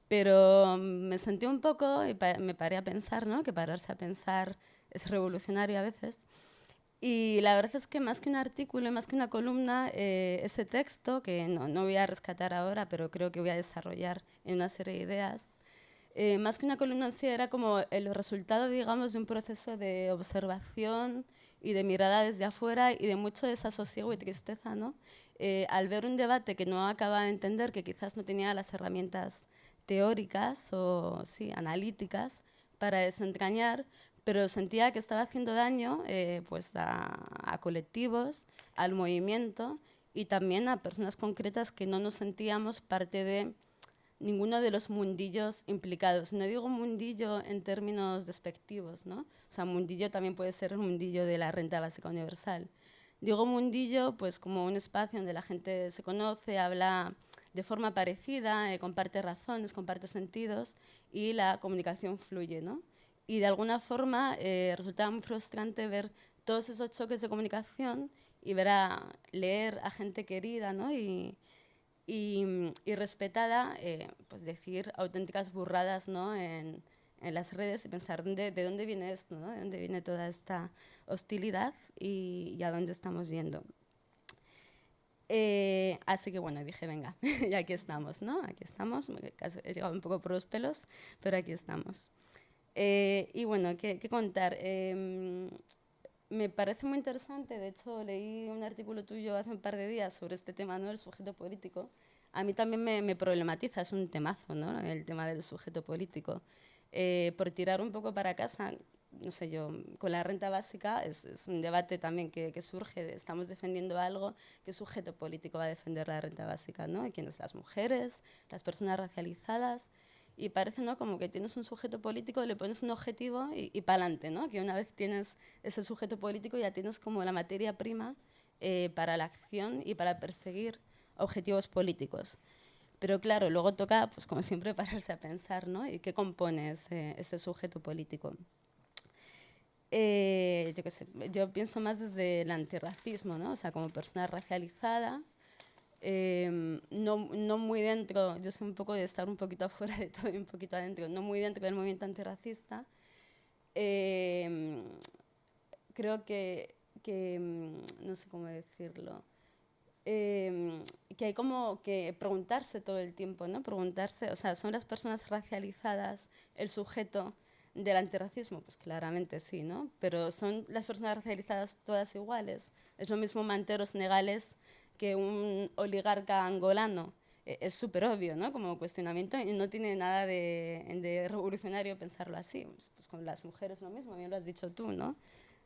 Pero me sentí un poco y me paré a pensar, ¿no? Que pararse a pensar es revolucionario a veces. Y la verdad es que más que un artículo y más que una columna, ese texto, que no voy a rescatar ahora, pero creo que voy a desarrollar en una serie de ideas, más que una columna en sí, era como el resultado, digamos, de un proceso de observación y de mirada desde afuera y de mucho desasosiego y tristeza, ¿no? Al ver un debate que no acababa de entender, que quizás no tenía las herramientas teóricas o sí, analíticas para desentrañar, pero sentía que estaba haciendo daño pues a colectivos, al movimiento y también a personas concretas que no nos sentíamos parte de ninguno de los mundillos implicados. No digo mundillo en términos despectivos, ¿no? O sea, mundillo también puede ser el mundillo de la renta básica universal. Digo mundillo pues como un espacio donde la gente se conoce, habla de forma parecida, comparte razones, comparte sentidos y la comunicación fluye, ¿no? Y de alguna forma resultaba muy frustrante ver todos esos choques de comunicación y leer a gente querida, ¿no? y respetada, pues decir auténticas burradas, ¿no? en las redes y pensar de dónde viene esto, ¿no? De dónde viene toda esta hostilidad y a dónde estamos yendo. Así que bueno, dije, venga, y aquí estamos, ¿no? Aquí estamos, he llegado un poco por los pelos, pero aquí estamos. Y bueno, ¿qué contar? Me parece muy interesante, de hecho leí un artículo tuyo hace un par de días sobre este tema, ¿no? El sujeto político. A mí también me problematiza, es un temazo, ¿no? El tema del sujeto político. Por tirar un poco para casa, no sé yo, con la renta básica es un debate también que surge, estamos defendiendo algo, ¿qué sujeto político va a defender la renta básica, ¿no? ¿Quiénes? Las mujeres, las personas racializadas. Y parece, ¿no? Como que tienes un sujeto político, le pones un objetivo y para adelante, ¿no? Que una vez tienes ese sujeto político ya tienes como la materia prima para la acción y para perseguir objetivos políticos. Pero claro, luego toca, pues como siempre, pararse a pensar, ¿no? ¿Y qué compone ese sujeto político? Yo qué sé, yo pienso más desde el antirracismo, ¿no? O sea, como persona racializada, no muy dentro, yo soy un poco de estar un poquito afuera de todo y un poquito adentro, no muy dentro del movimiento antirracista. Creo que no sé cómo decirlo, que hay como que preguntarse todo el tiempo, ¿no? Preguntarse, o sea, ¿son las personas racializadas el sujeto del antirracismo? Pues claramente sí, ¿no? Pero ¿son las personas racializadas todas iguales? Es lo mismo manteros senegales que un oligarca angolano. Es súper obvio, ¿no? Como cuestionamiento y no tiene nada de revolucionario pensarlo así. Pues con las mujeres lo mismo, bien lo has dicho tú, ¿no?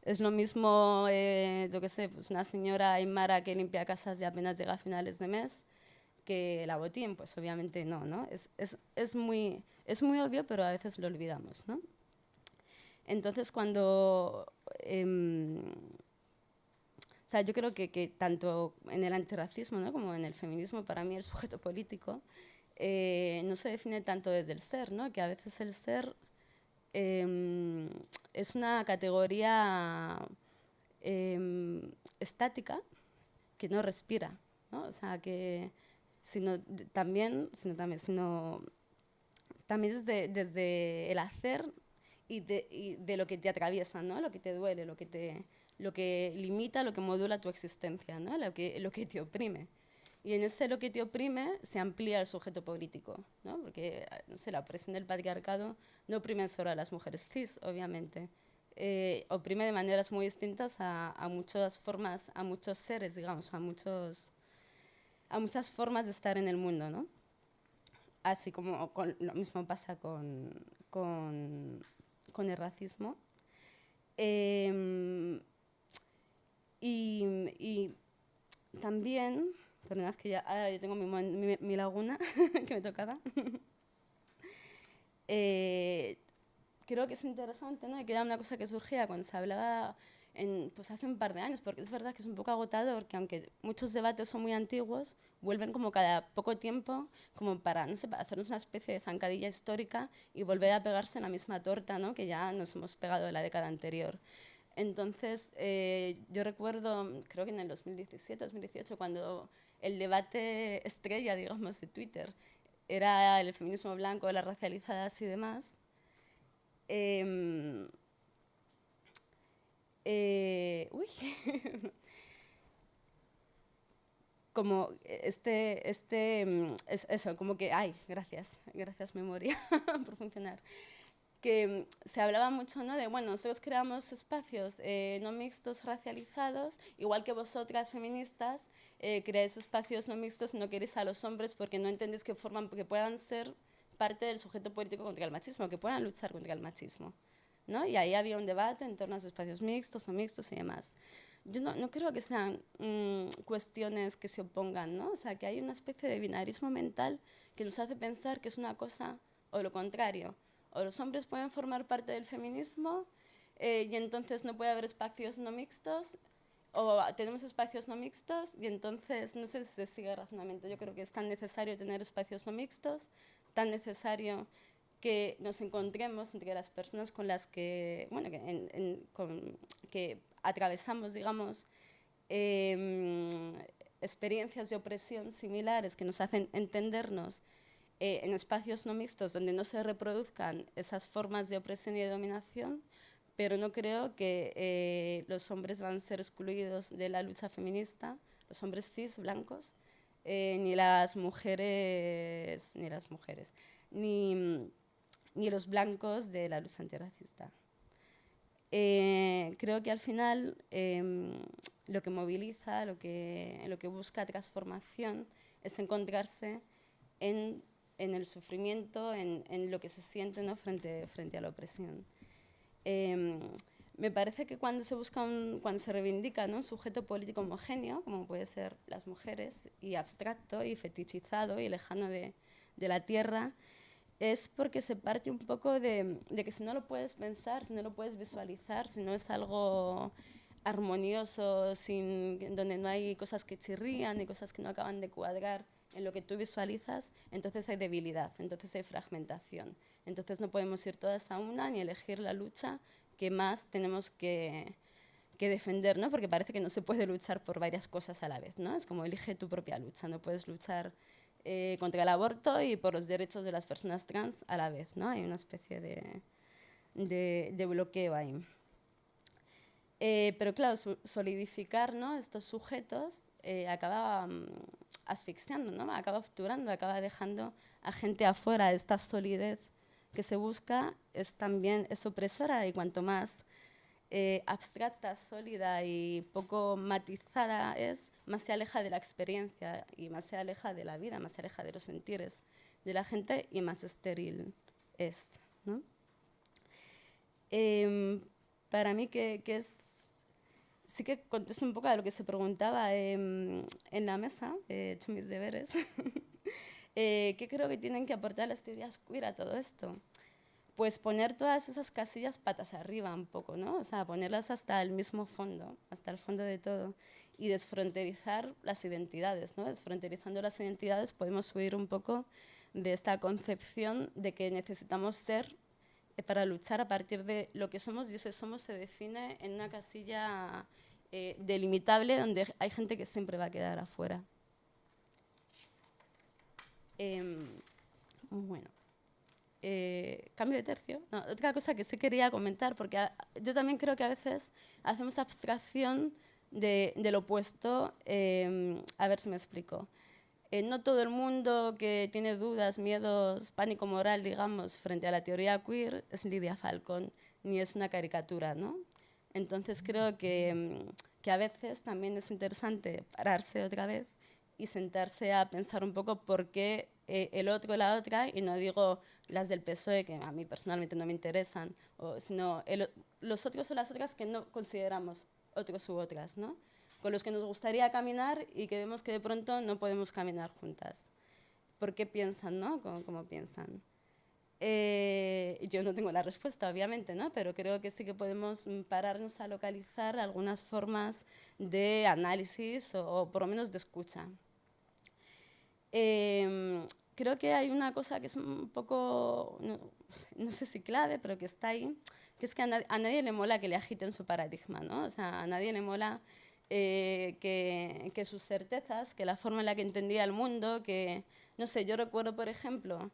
Es lo mismo, yo qué sé, pues una señora aymara que limpia casas y apenas llega a finales de mes que la botín, pues obviamente no, ¿no? Es muy obvio, pero a veces lo olvidamos, ¿no? Entonces, cuando... o sea, yo creo que tanto en el antirracismo, ¿no?, como en el feminismo, para mí el sujeto político no se define tanto desde el ser, ¿no? Que a veces el ser es una categoría estática que no respira, ¿no? O sea, que también desde el hacer y de lo que te atraviesa, ¿no? Lo que te duele, lo que limita, lo que modula tu existencia, ¿no? Lo que te oprime. Y en ese lo que te oprime se amplía el sujeto político, ¿no? Porque, no sé, la opresión del patriarcado no oprime solo a las mujeres cis, obviamente. Oprime de maneras muy distintas a muchas formas, a muchos seres, digamos, a muchas formas de estar en el mundo, ¿no? Así como lo mismo pasa con el racismo. Y también, perdonad que ya, ahora yo tengo mi laguna que me tocaba. Creo que es interesante, ¿no? Y que era una cosa que surgía cuando se hablaba pues hace un par de años, porque es verdad que es un poco agotador, que aunque muchos debates son muy antiguos, vuelven como cada poco tiempo, como para, no sé, para hacernos una especie de zancadilla histórica y volver a pegarse en la misma torta, ¿no?, que ya nos hemos pegado en la década anterior. Entonces, yo recuerdo, creo que en el 2017, 2018, cuando el debate estrella, digamos, de Twitter era el feminismo blanco, las racializadas y demás, como es eso, como que, ay, gracias memoria por funcionar, que se hablaba mucho, ¿no?, de, bueno, nosotros creamos espacios no mixtos racializados, igual que vosotras feministas creáis espacios no mixtos y no queréis a los hombres porque no entendéis que puedan ser parte del sujeto político contra el machismo, que puedan luchar contra el machismo, ¿no? Y ahí había un debate en torno a los espacios mixtos, no mixtos y demás. Yo no creo que sean cuestiones que se opongan, ¿no? O sea, que hay una especie de binarismo mental que nos hace pensar que es una cosa o lo contrario. O los hombres pueden formar parte del feminismo y entonces no puede haber espacios no mixtos, o tenemos espacios no mixtos y entonces, no sé si se sigue el razonamiento, yo creo que es tan necesario tener espacios no mixtos, tan necesario que nos encontremos entre las personas con las que, bueno, que atravesamos, digamos, experiencias de opresión similares que nos hacen entendernos en espacios no mixtos donde no se reproduzcan esas formas de opresión y de dominación, pero no creo que los hombres van a ser excluidos de la lucha feminista, los hombres cis blancos, ni las mujeres, ni los blancos de la lucha antirracista. Creo que al final lo que moviliza, lo que busca transformación es encontrarse en el sufrimiento, en lo que se siente, ¿no?, frente a la opresión. Me parece que cuando se reivindica, ¿no?, un sujeto político homogéneo, como puede ser las mujeres, y abstracto y fetichizado y lejano de la tierra, es porque se parte un poco de que si no lo puedes pensar, si no lo puedes visualizar, si no es algo armonioso, donde no hay cosas que chirrían y cosas que no acaban de cuadrar en lo que tú visualizas, entonces hay debilidad, entonces hay fragmentación. Entonces no podemos ir todas a una ni elegir la lucha que más tenemos que defender, ¿no? Porque parece que no se puede luchar por varias cosas a la vez, ¿no? Es como elige tu propia lucha, no puedes luchar contra el aborto y por los derechos de las personas trans a la vez, ¿no? Hay una especie de bloqueo ahí. Pero claro, solidificar, ¿no?, estos sujetos acaba asfixiando, ¿no?, acaba obturando, acaba dejando a gente afuera. Esta solidez que se busca es opresora, y cuanto más abstracta, sólida y poco matizada es, más se aleja de la experiencia y más se aleja de la vida, más se aleja de los sentires de la gente y más estéril es, ¿no? Para mí, ¿qué es sí que contesto un poco a lo que se preguntaba en la mesa, he hecho mis deberes. ¿Qué creo que tienen que aportar las teorías queer a todo esto? Pues poner todas esas casillas patas arriba un poco, ¿no? O sea, ponerlas hasta el mismo fondo, hasta el fondo de todo. Y desfronterizar las identidades, ¿no? Desfronterizando las identidades podemos huir un poco de esta concepción de que necesitamos ser para luchar a partir de lo que somos, y ese somos se define en una casilla delimitable donde hay gente que siempre va a quedar afuera. Bueno. Cambio de tercio. No, otra cosa que sí quería comentar, porque yo también creo que a veces hacemos abstracción del opuesto. A ver si me explico. No todo el mundo que tiene dudas, miedos, pánico moral, digamos, frente a la teoría queer es Lidia Falcón, ni es una caricatura, ¿no? Entonces creo que a veces también es interesante pararse otra vez y sentarse a pensar un poco por qué el otro o la otra, y no digo las del PSOE, que a mí personalmente no me interesan, sino los otros o las otras que no consideramos otros u otras, ¿no? Con los que nos gustaría caminar y que vemos que de pronto no podemos caminar juntas. ¿Por qué piensan, no? ¿Cómo piensan? Yo no tengo la respuesta, obviamente, ¿no? Pero creo que sí que podemos pararnos a localizar algunas formas de análisis o por lo menos de escucha. Creo que hay una cosa que es un poco, no sé si clave, pero que está ahí, que es que a nadie le mola que le agiten su paradigma, ¿no? O sea, a nadie le mola que sus certezas, que la forma en la que entendía el mundo, que, no sé, yo recuerdo, por ejemplo,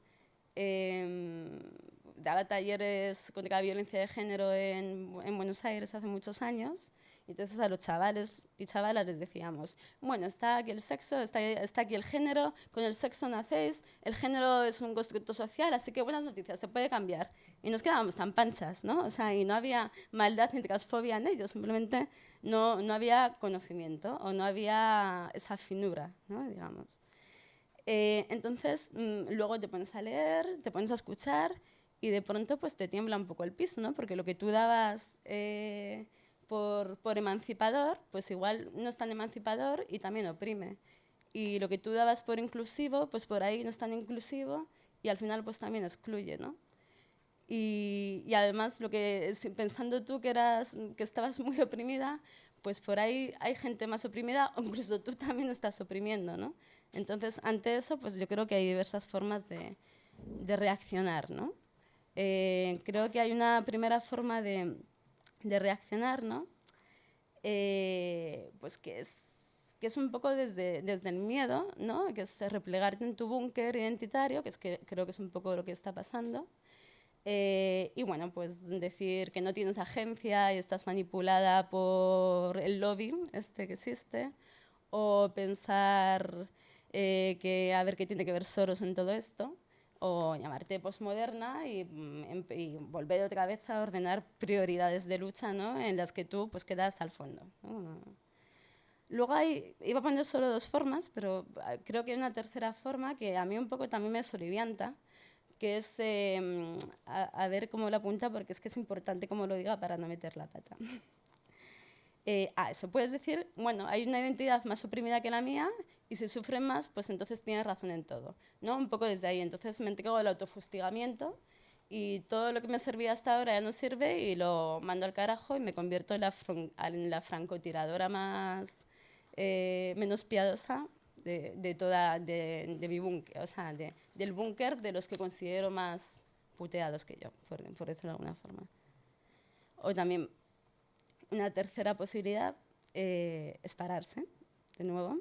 daba talleres contra la violencia de género en Buenos Aires hace muchos años. Entonces a los chavales y chavalas les decíamos, bueno, está aquí el sexo, está aquí el género, con el sexo nacéis, el género es un constructo social, así que buenas noticias, se puede cambiar. Y nos quedábamos tan panchas, ¿no? O sea, y no había maldad ni transfobia en ello, simplemente no había conocimiento o no había esa finura, ¿no? Digamos. Entonces, luego te pones a leer, te pones a escuchar y de pronto pues te tiembla un poco el piso, ¿no? Porque lo que tú dabas por emancipador, pues igual no es tan emancipador y también oprime. Y lo que tú dabas por inclusivo, pues por ahí no es tan inclusivo y al final pues también excluye, ¿no? Y además, pensando tú que estabas muy oprimida, pues por ahí hay gente más oprimida o incluso tú también estás oprimiendo, ¿no? Entonces, ante eso, pues yo creo que hay diversas formas de reaccionar, ¿no? Creo que hay una primera forma de reaccionar, ¿no? Pues que es un poco desde el miedo, ¿no? Que es replegarte en tu búnker identitario, creo que es un poco lo que está pasando. Y bueno, pues decir que no tienes agencia y estás manipulada por el lobby que existe, o pensar que a ver qué tiene que ver Soros en todo esto, o llamarte posmoderna y volver otra vez a ordenar prioridades de lucha, ¿no? En las que tú pues quedas al fondo, ¿no? Luego iba a poner solo dos formas, pero creo que hay una tercera forma que a mí un poco también me solivianta, que es, a ver cómo lo apunta, porque es que es importante cómo lo diga para no meter la pata. Eso puedes decir, bueno, hay una identidad más oprimida que la mía y si sufren más, pues entonces tienes razón en todo, ¿no? Un poco desde ahí. Entonces me entrego al autofustigamiento y todo lo que me servía hasta ahora ya no sirve y lo mando al carajo y me convierto en la francotiradora más menos piadosa de mi búnker, o sea, del búnker de los que considero más puteados que yo, por decirlo de alguna forma. O también una tercera posibilidad es pararse, de nuevo,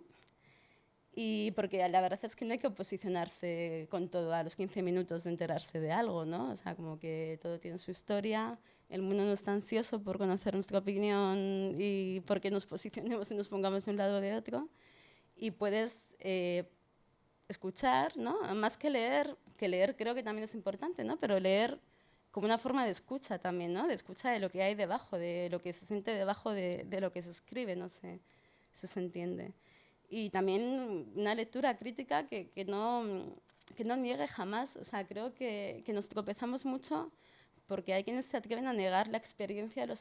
y porque la verdad es que no hay que posicionarse con todo a los 15 minutos de enterarse de algo, ¿no? O sea, como que todo tiene su historia, el mundo no está ansioso por conocer nuestra opinión y por qué nos posicionemos y nos pongamos de un lado o de otro. Y puedes escuchar, ¿no? Más que leer creo que también es importante, ¿no? Pero leer como una forma de escucha también, ¿no? De escucha de lo que hay debajo, de lo que se siente debajo de lo que se escribe, no sé si se entiende. Y también una lectura crítica que no niegue jamás, o sea, creo que nos tropezamos mucho porque hay quienes se atreven a negar la experiencia y los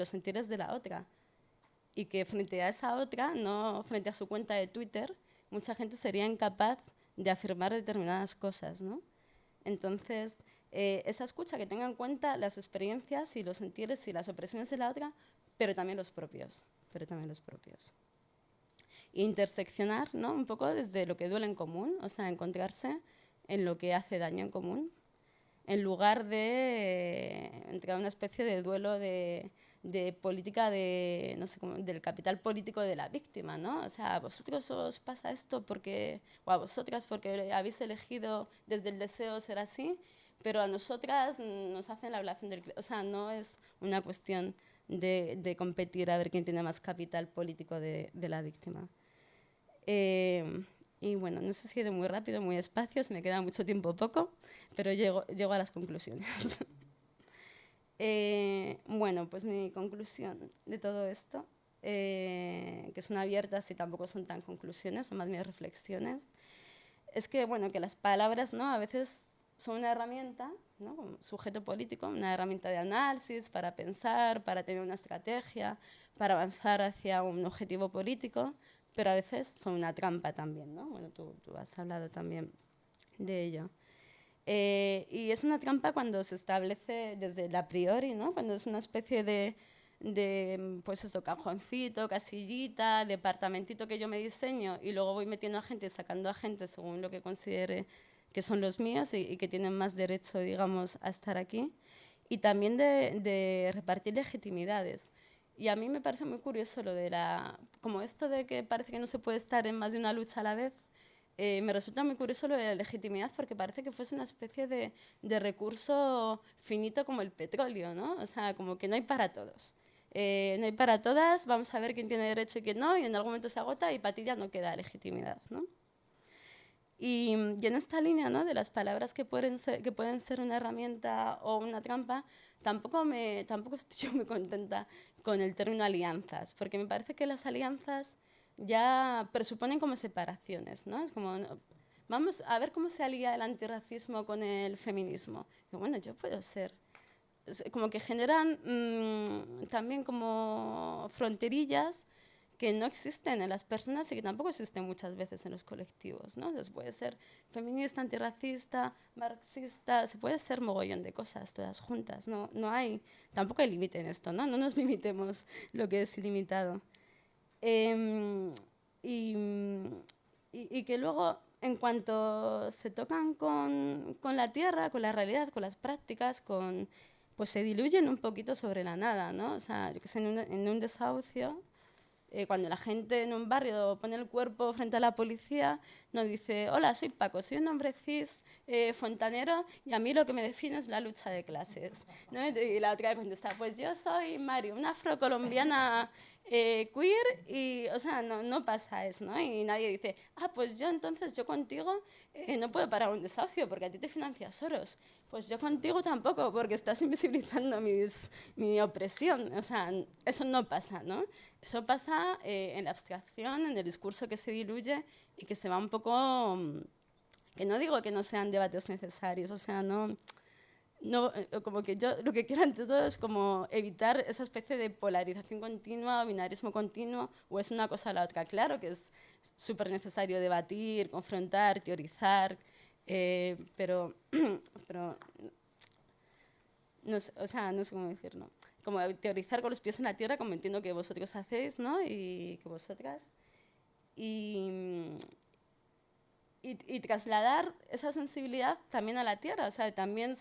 sentires de la otra. y que frente a esa otra, no frente a su cuenta de Twitter, mucha gente sería incapaz de afirmar determinadas cosas, ¿no? Entonces, esa escucha que tenga en cuenta las experiencias y los sentires y las opresiones de la otra, pero también los propios, interseccionar, ¿no? Un poco desde lo que duele en común, o sea, encontrarse en lo que hace daño en común, en lugar de entrar en una especie de duelo de política de, no sé, del capital político de la víctima, ¿no? O sea, a vosotros os pasa esto porque, o a vosotras porque habéis elegido desde el deseo ser así, pero a nosotras nos hacen la ablación del... O sea, no es una cuestión de competir a ver quién tiene más capital político de la víctima. Y bueno, no sé si he ido muy rápido, muy despacio, se me queda mucho tiempo o poco, pero llego a las conclusiones. Bueno, pues mi conclusión de todo esto, que son abiertas y tampoco son tan conclusiones, son más mis reflexiones, es que, bueno, que las palabras, ¿no? A veces son una herramienta, ¿no? Como sujeto político, una herramienta de análisis para pensar, para tener una estrategia, para avanzar hacia un objetivo político, pero a veces son una trampa también, ¿no? Bueno, tú has hablado también de ello. Y es una trampa cuando se establece desde el a priori, ¿no? Cuando es una especie de pues eso, cajoncito, casillita, departamentito que yo me diseño y luego voy metiendo a gente y sacando a gente según lo que considere que son los míos y que tienen más derecho, digamos, a estar aquí. Y también de repartir legitimidades. Y a mí me parece muy curioso lo de como esto de que parece que no se puede estar en más de una lucha a la vez, me resulta muy curioso lo de la legitimidad porque parece que fuese una especie de recurso finito como el petróleo, ¿no? O sea, como que no hay para todos. No hay para todas, vamos a ver quién tiene derecho y quién no, y en algún momento se agota y para ti ya no queda legitimidad, ¿no? Y en esta línea, ¿no? De las palabras que pueden ser una herramienta o una trampa, tampoco estoy yo muy contenta con el término alianzas, porque me parece que las alianzas ya presuponen como separaciones, ¿no? Es como, vamos a ver cómo se alía el antirracismo con el feminismo. Y bueno, yo puedo ser. Como que generan también como fronterillas que no existen en las personas y que tampoco existen muchas veces en los colectivos, ¿no? Entonces puede ser feminista, antirracista, marxista, se puede ser mogollón de cosas todas juntas, no hay, tampoco hay límite en esto, ¿no? No nos limitemos lo que es ilimitado. Y que luego, en cuanto se tocan con la tierra, con la realidad, con las prácticas, pues se diluyen un poquito sobre la nada, ¿no? O sea, yo que sé, en un desahucio, cuando la gente en un barrio pone el cuerpo frente a la policía, no dice, hola, soy Paco, soy un hombre cis, fontanero, y a mí lo que me define es la lucha de clases, ¿no? Y la otra contesta, pues yo soy Mario, una afrocolombiana queer, y, o sea, no pasa eso, ¿no? Y nadie dice, pues yo contigo no puedo parar un desahucio porque a ti te financia Soros. Pues yo contigo tampoco, porque estás invisibilizando mi opresión. O sea, eso no pasa, ¿no? Eso pasa en la abstracción, en el discurso que se diluye y que se va un poco... que no digo que no sean debates necesarios, o sea, como que yo lo que quiero ante todo es como evitar esa especie de polarización continua o binarismo continuo, o es una cosa o la otra. Claro que es súper necesario debatir, confrontar, teorizar, pero no sé, o sea, no sé cómo decirlo. Como teorizar con los pies en la tierra, como entiendo que vosotros hacéis, ¿no? Y que vosotras. Y trasladar esa sensibilidad también a la tierra, o sea, también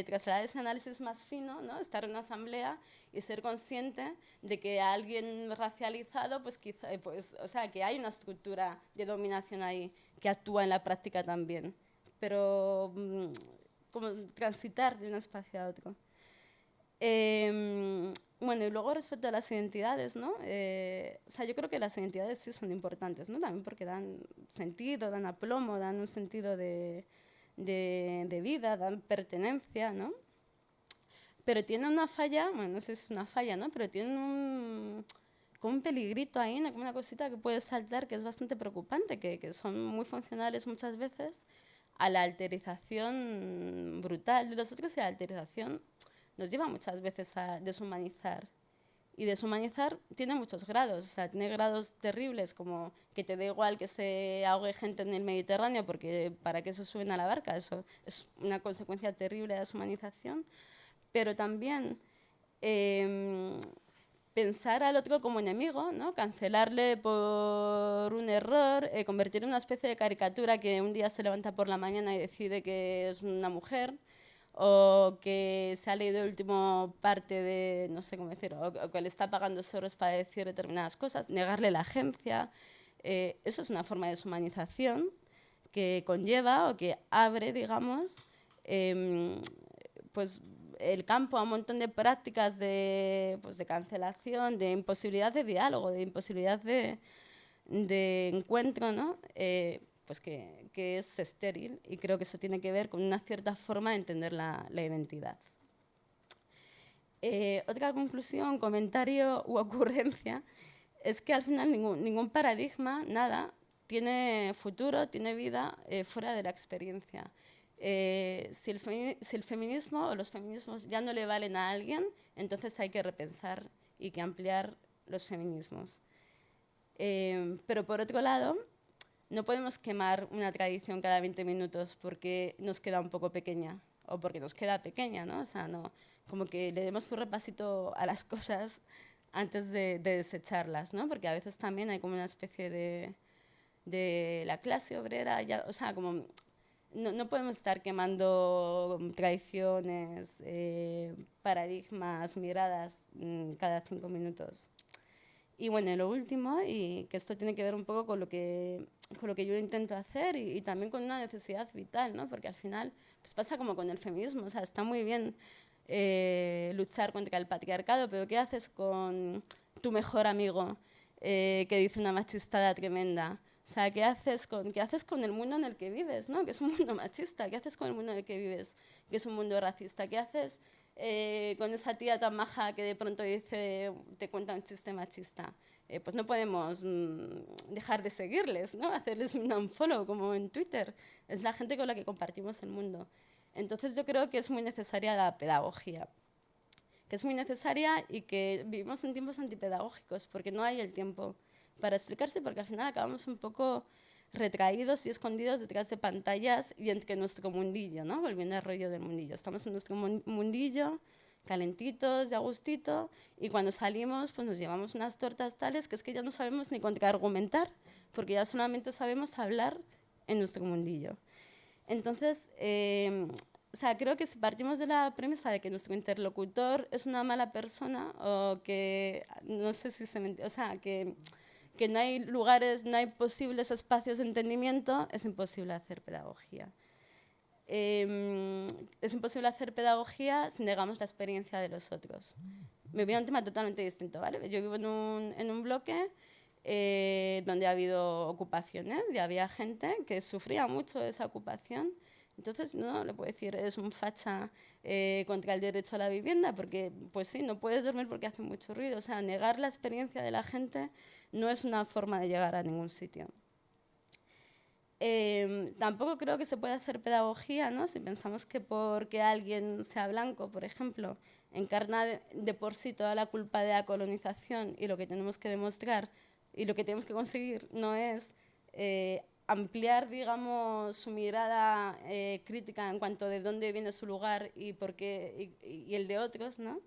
trasladar ese análisis más fino, ¿no? Estar en una asamblea y ser consciente de que alguien racializado, pues quizá, o sea, que hay una estructura de dominación ahí que actúa en la práctica también, pero como transitar de un espacio a otro. Bueno, y luego respecto a las identidades, ¿no? O sea, yo creo que las identidades sí son importantes, ¿no? También porque dan sentido, dan aplomo, dan un sentido de vida, dan pertenencia, ¿no? Pero tiene una falla, bueno, no sé si es una falla, ¿no? Pero tiene como un peligrito ahí, ¿no? Como una cosita que puede saltar que es bastante preocupante, que son muy funcionales muchas veces a la alterización brutal de los otros y a la alterización nos lleva muchas veces a deshumanizar Y deshumanizar tiene muchos grados, o sea, tiene grados terribles, como que te da igual que se ahogue gente en el Mediterráneo, porque para qué se suben a la barca, eso es una consecuencia terrible de la deshumanización, pero también pensar al otro como enemigo, ¿no? Cancelarle por un error, convertir en una especie de caricatura que un día se levanta por la mañana y decide que es una mujer, o que se ha leído el último parte de, no sé cómo decir, o que le está pagando soros para decir determinadas cosas, negarle la agencia. Eso es una forma de deshumanización que conlleva o que abre, digamos, pues el campo a un montón de prácticas de cancelación, de imposibilidad de diálogo, de imposibilidad de encuentro, ¿no? Pues que es estéril, y creo que eso tiene que ver con una cierta forma de entender la identidad. Otra conclusión, comentario u ocurrencia es que al final ningún paradigma, nada, tiene futuro, tiene vida fuera de la experiencia. Si el feminismo o los feminismos ya no le valen a alguien, entonces hay que repensar y que ampliar los feminismos. Pero por otro lado, no podemos quemar una tradición cada 20 minutos porque nos queda un poco pequeña o porque nos queda pequeña, ¿no? O sea, no, como que le demos un repasito a las cosas antes de desecharlas, ¿no? Porque a veces también hay como una especie de la clase obrera, ya, o sea, como no podemos estar quemando tradiciones, paradigmas, miradas cada 5 minutos. Y bueno, y lo último, y que esto tiene que ver un poco con lo que yo intento hacer y también con una necesidad vital, ¿no? Porque al final pues pasa como con el feminismo, o sea, está muy bien luchar contra el patriarcado, pero ¿qué haces con tu mejor amigo que dice una machistada tremenda? O sea, ¿qué haces con el mundo en el que vives, ¿no? Que es un mundo machista. ¿Qué haces con el mundo en el que vives, que es un mundo racista? ¿Qué haces con esa tía tan maja que de pronto te cuenta un chiste machista? Pues no podemos dejar de seguirles, ¿no? Hacerles un unfollow como en Twitter. Es la gente con la que compartimos el mundo. Entonces yo creo que es muy necesaria la pedagogía, que es muy necesaria y que vivimos en tiempos antipedagógicos porque no hay el tiempo para explicarse, porque al final acabamos un poco retraídos y escondidos detrás de pantallas y entre nuestro mundillo, ¿no? Volviendo al rollo del mundillo. Estamos en nuestro mundillo, calentitos, de a gustito, y cuando salimos pues nos llevamos unas tortas tales que es que ya no sabemos ni contraargumentar, porque ya solamente sabemos hablar en nuestro mundillo. Entonces, o sea, creo que si partimos de la premisa de que nuestro interlocutor es una mala persona o que, no sé si se me entiende, o sea, que no hay lugares, no hay posibles espacios de entendimiento, es imposible hacer pedagogía. Es imposible hacer pedagogía si negamos la experiencia de los otros. Me voy a un tema totalmente distinto, ¿vale? Yo vivo en un bloque donde ha habido ocupaciones y había gente que sufría mucho de esa ocupación. Entonces, no le puedo decir, es un facha contra el derecho a la vivienda, porque, pues sí, no puedes dormir porque hace mucho ruido. O sea, negar la experiencia de la gente no es una forma de llegar a ningún sitio. Tampoco creo que se pueda hacer pedagogía, ¿no? Si pensamos que porque alguien sea blanco, por ejemplo, encarna de por sí toda la culpa de la colonización, y lo que tenemos que demostrar y lo que tenemos que conseguir no es ampliar, digamos, su mirada crítica en cuanto de dónde viene su lugar y por qué, y el de otros, ¿no?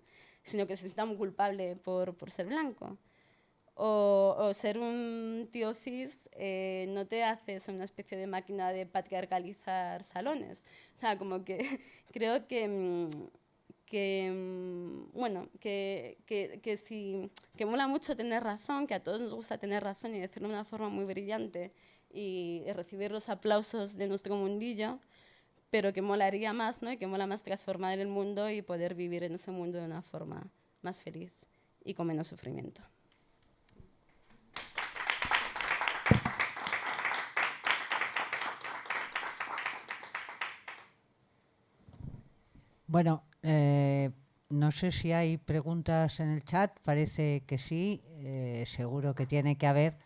Sino que se sienta muy culpable por ser blanco. O ser un tío cis no te haces una especie de máquina de patriarcalizar salones. O sea, como que creo bueno, que mola mucho tener razón, que a todos nos gusta tener razón y decirlo de una forma muy brillante y recibir los aplausos de nuestro mundillo, pero que molaría más, ¿no? Y que mola más transformar el mundo y poder vivir en ese mundo de una forma más feliz y con menos sufrimiento. Bueno, no sé si hay preguntas en el chat, parece que sí, seguro que tiene que haber,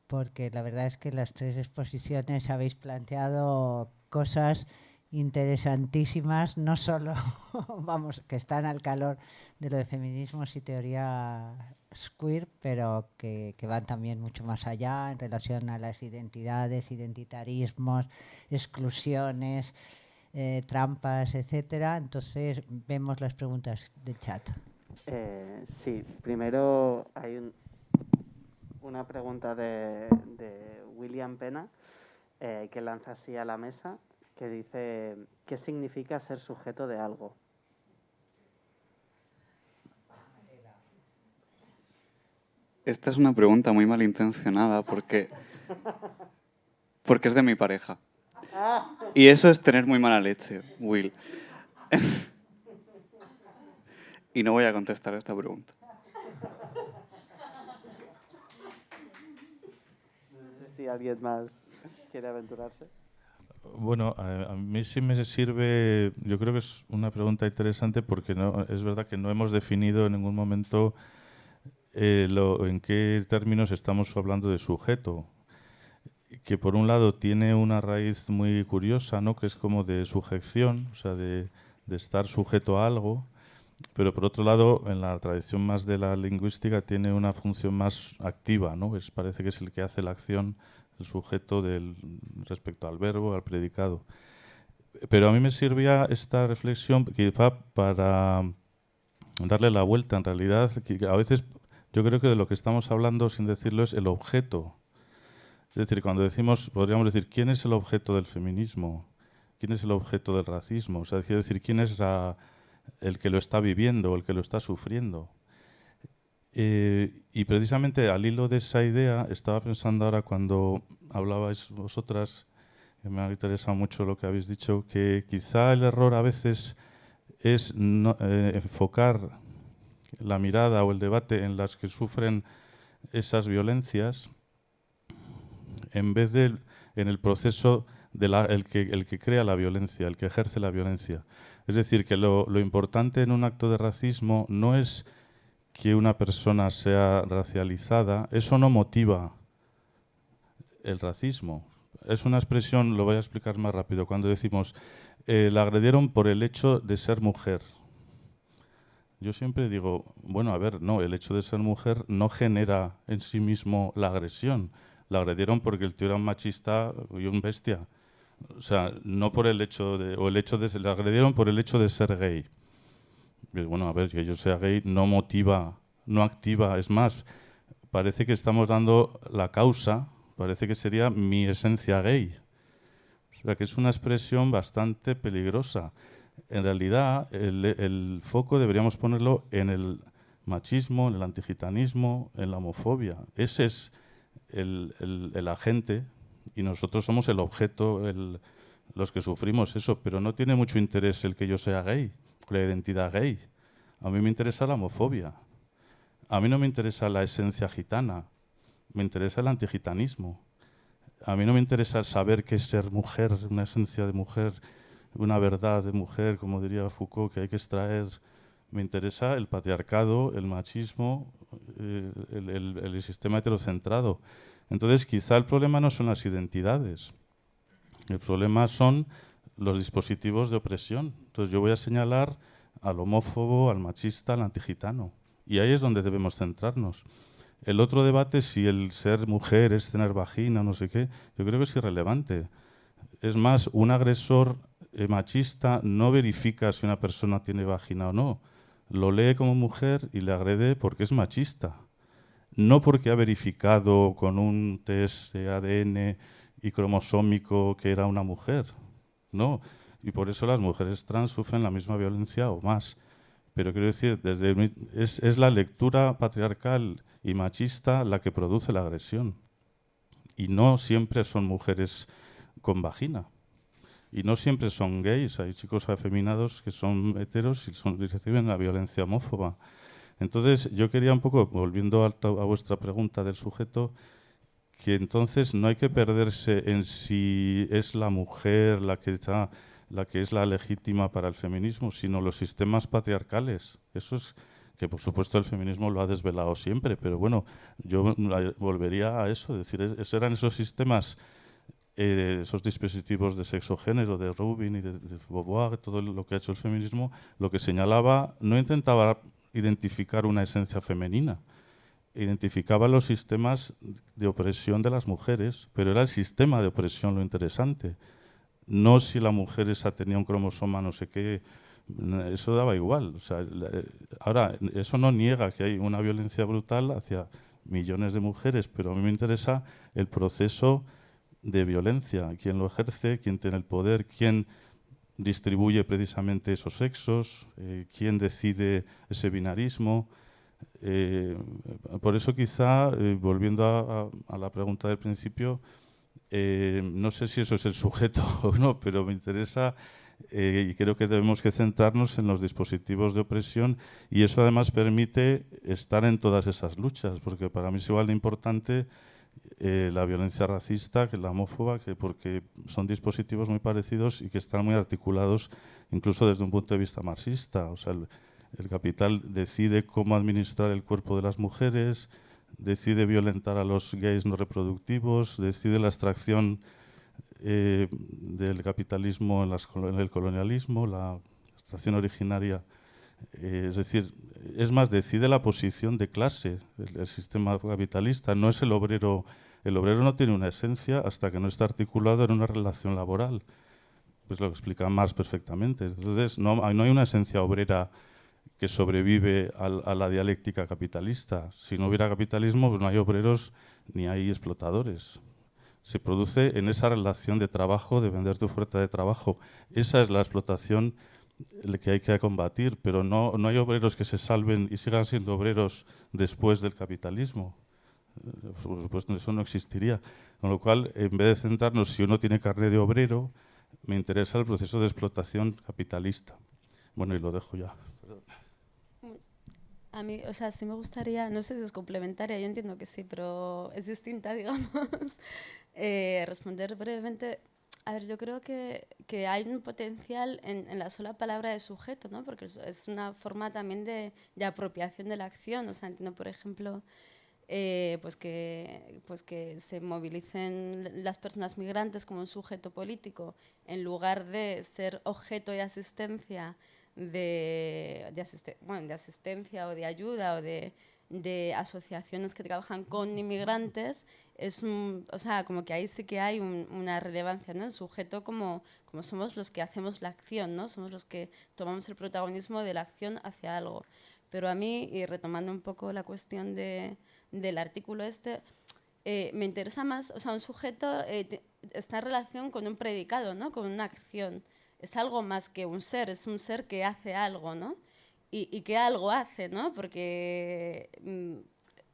porque la verdad es que las tres exposiciones habéis planteado cosas interesantísimas, no solo, vamos, que están al calor de lo de feminismos y teoría queer, pero que van también mucho más allá en relación a las identidades, identitarismos, exclusiones, trampas, etcétera. Entonces, vemos las preguntas del chat. Sí, primero hay una pregunta de William Pena que lanza así a la mesa, que dice: ¿qué significa ser sujeto de algo? Esta es una pregunta muy malintencionada porque es de mi pareja. Y eso es tener muy mala leche, Will. Y no voy a contestar esta pregunta. No sé si alguien más quiere aventurarse. Bueno, a mí sí me sirve, yo creo que es una pregunta interesante porque no, es verdad que no hemos definido en ningún momento en qué términos estamos hablando de sujeto, que por un lado tiene una raíz muy curiosa, ¿no?, que es como de sujeción, o sea, de estar sujeto a algo, pero por otro lado, en la tradición más de la lingüística tiene una función más activa, ¿no? Parece que es el que hace la acción, el sujeto respecto al verbo, al predicado. Pero a mí me servía esta reflexión quizá para darle la vuelta. En realidad, que a veces yo creo que de lo que estamos hablando, sin decirlo, es el objeto. Es decir, cuando decimos, podríamos decir, ¿quién es el objeto del feminismo? ¿Quién es el objeto del racismo? O sea, quiero decir, ¿quién es el que lo está viviendo, el que lo está sufriendo? Y precisamente al hilo de esa idea, estaba pensando ahora cuando hablabais vosotras, que me ha interesado mucho lo que habéis dicho, que quizá el error a veces es enfocar la mirada o el debate en las que sufren esas violencias en vez de en el proceso el que crea la violencia, el que ejerce la violencia. Es decir, que lo importante en un acto de racismo no es que una persona sea racializada, eso no motiva el racismo. Es una expresión, lo voy a explicar más rápido, cuando decimos la agredieron por el hecho de ser mujer. Yo siempre digo, bueno, a ver, no, el hecho de ser mujer no genera en sí mismo la agresión. La agredieron porque el tío era un machista y un bestia. O sea, no por el hecho de... O el hecho de... La agredieron por el hecho de ser gay. Y bueno, a ver, que yo sea gay no motiva, no activa. Es más, parece que estamos dando la causa, parece que sería mi esencia gay. O sea, que es una expresión bastante peligrosa. En realidad, el foco deberíamos ponerlo en el machismo, en el antigitanismo, en la homofobia. Ese es el agente y nosotros somos el objeto, los que sufrimos eso, pero no tiene mucho interés el que yo sea gay, la identidad gay. A mí me interesa la homofobia. A mí no me interesa la esencia gitana, me interesa el antigitanismo. A mí no me interesa saber qué es ser mujer, una esencia de mujer, una verdad de mujer, como diría Foucault, que hay que extraer. Me interesa el patriarcado, el machismo, el sistema heterocentrado. Entonces, quizá el problema no son las identidades, el problema son los dispositivos de opresión. Entonces, yo voy a señalar al homófobo, al machista, al antigitano. Y ahí es donde debemos centrarnos. El otro debate, si el ser mujer es tener vagina, no sé qué, yo creo que es irrelevante. Es más, un agresor machista no verifica si una persona tiene vagina o no. Lo lee como mujer y le agrede porque es machista. No porque ha verificado con un test de ADN y cromosómico que era una mujer. No. Y por eso las mujeres trans sufren la misma violencia o más. Pero quiero decir, es la lectura patriarcal y machista la que produce la agresión. Y no siempre son mujeres con vagina. Y no siempre son gays. Hay chicos afeminados que son heteros y reciben la violencia homófoba. Entonces, yo quería un poco, volviendo a vuestra pregunta del sujeto, que entonces no hay que perderse en si es la mujer la que es la legítima para el feminismo, sino los sistemas patriarcales. Eso es que, por supuesto, el feminismo lo ha desvelado siempre, pero bueno, yo volvería a eso, es decir, eran esos sistemas esos dispositivos de sexo-género de Rubin y de Beauvoir, todo lo que ha hecho el feminismo, lo que señalaba, no intentaba identificar una esencia femenina, identificaba los sistemas de opresión de las mujeres, pero era el sistema de opresión lo interesante. No si la mujer esa tenía un cromosoma no sé qué, eso daba igual. O sea, ahora, eso no niega que hay una violencia brutal hacia millones de mujeres, pero a mí me interesa el proceso de violencia, quién lo ejerce, quién tiene el poder, quién distribuye precisamente esos sexos, quién decide ese binarismo. Por eso quizá, volviendo a la pregunta del principio, no sé si eso es el sujeto o no, pero me interesa y creo que debemos que centrarnos en los dispositivos de opresión, y eso además permite estar en todas esas luchas, porque para mí es igual de importante la violencia racista que la homófoba, porque son dispositivos muy parecidos y que están muy articulados incluso desde un punto de vista marxista. O sea, el capital decide cómo administrar el cuerpo de las mujeres, decide violentar a los gays no reproductivos, decide la extracción del capitalismo en el colonialismo, la extracción originaria. Es decir, es más, decide la posición de clase, el sistema capitalista, no es el obrero. El obrero no tiene una esencia hasta que no está articulado en una relación laboral. Pues lo explica Marx perfectamente. Entonces, no hay una esencia obrera que sobrevive a la dialéctica capitalista. Si no hubiera capitalismo, pues no hay obreros ni hay explotadores. Se produce en esa relación de trabajo, de vender tu fuerza de trabajo. Esa es la explotación que hay que combatir, pero no hay obreros que se salven y sigan siendo obreros después del capitalismo. Por supuesto, eso no existiría. Con lo cual, en vez de centrarnos si uno tiene carné de obrero, me interesa el proceso de explotación capitalista. Bueno, y lo dejo ya. A mí, o sea, sí me gustaría, no sé si es complementaria, yo entiendo que sí, pero es distinta, digamos, responder brevemente. A ver, yo creo que hay un potencial en la sola palabra de sujeto, ¿no? Porque es una forma también de apropiación de la acción. O sea, entiendo, por ejemplo, pues que se movilicen las personas migrantes como un sujeto político en lugar de ser objeto de asistencia, de asistencia o de ayuda o de asociaciones que trabajan con inmigrantes. O sea, como que ahí sí que hay una relevancia, ¿no? El sujeto como somos los que hacemos la acción, ¿no? Somos los que tomamos el protagonismo de la acción hacia algo. Pero a mí, y retomando un poco la cuestión del artículo me interesa más, o sea, un sujeto está en relación con un predicado, ¿no? Con una acción. Es algo más que un ser, es un ser que hace algo, ¿no? Y que algo hace, ¿no? Porque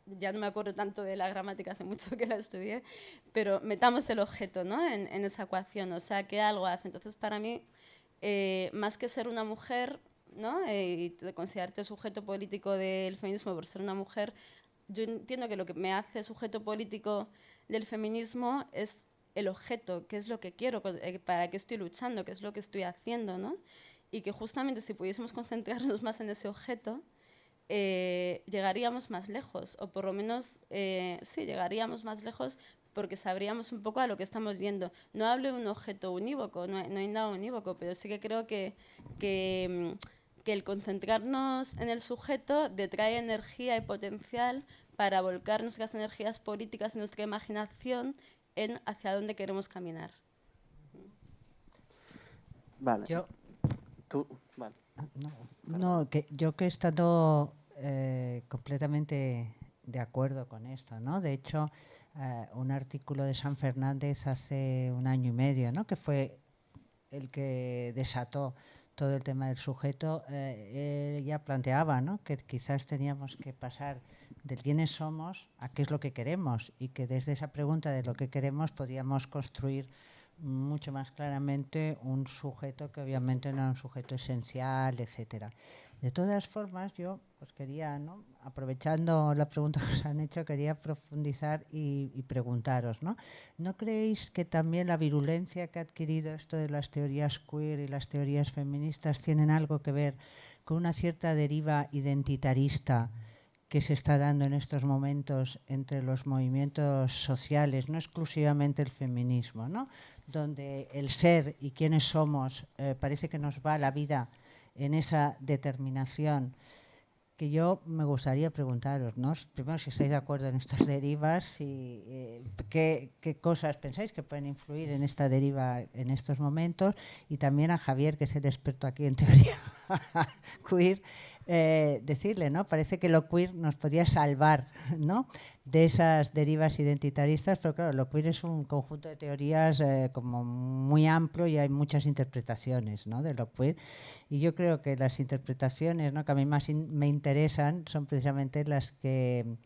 ya no me acuerdo tanto de la gramática, hace mucho que la estudié, pero metamos el objeto, ¿no? en esa ecuación, o sea, que algo hace. Entonces, para mí, más que ser una mujer, ¿no? Y considerarte sujeto político del feminismo por ser una mujer, yo entiendo que lo que me hace sujeto político del feminismo es el objeto, qué es lo que quiero, para qué estoy luchando, qué es lo que estoy haciendo, ¿no? Y que justamente si pudiésemos concentrarnos más en ese objeto, llegaríamos más lejos, o por lo menos, sí, llegaríamos más lejos porque sabríamos un poco a lo que estamos yendo. No hablo de un objeto unívoco, no hay nada unívoco, pero sí que creo que el concentrarnos en el sujeto detrae energía y potencial para volcar nuestras energías políticas y nuestra imaginación en hacia dónde queremos caminar. Vale. Yo, Tú, vale. no, que yo que he estado completamente de acuerdo con esto, ¿no? De hecho, un artículo de San Fernández hace 1 año y medio, ¿no? Que fue el que desató todo el tema del sujeto, ya planteaba, ¿no? Que quizás teníamos que pasar de quiénes somos a qué es lo que queremos, y que desde esa pregunta de lo que queremos podíamos construir mucho más claramente un sujeto que obviamente no era un sujeto esencial, etcétera. De todas formas, yo pues quería, ¿no? Aprovechando la pregunta que os han hecho, quería profundizar y preguntaros, ¿no? ¿No creéis que también la virulencia que ha adquirido esto de las teorías queer y las teorías feministas tienen algo que ver con una cierta deriva identitarista que se está dando en estos momentos entre los movimientos sociales, no exclusivamente el feminismo, ¿no? Donde el ser y quiénes somos parece que nos va la vida en esa determinación, que yo me gustaría preguntaros, ¿no? Primero, si estáis de acuerdo en estas derivas y qué cosas pensáis que pueden influir en esta deriva en estos momentos, y también a Javier, que es el experto aquí en teoría queer, decirle, ¿no? Parece que lo queer nos podía salvar, ¿no?, de esas derivas identitaristas, pero claro, lo queer es un conjunto de teorías como muy amplio y hay muchas interpretaciones, ¿no?, de lo queer. Y yo creo que las interpretaciones, ¿no?, que a mí más me interesan son precisamente las que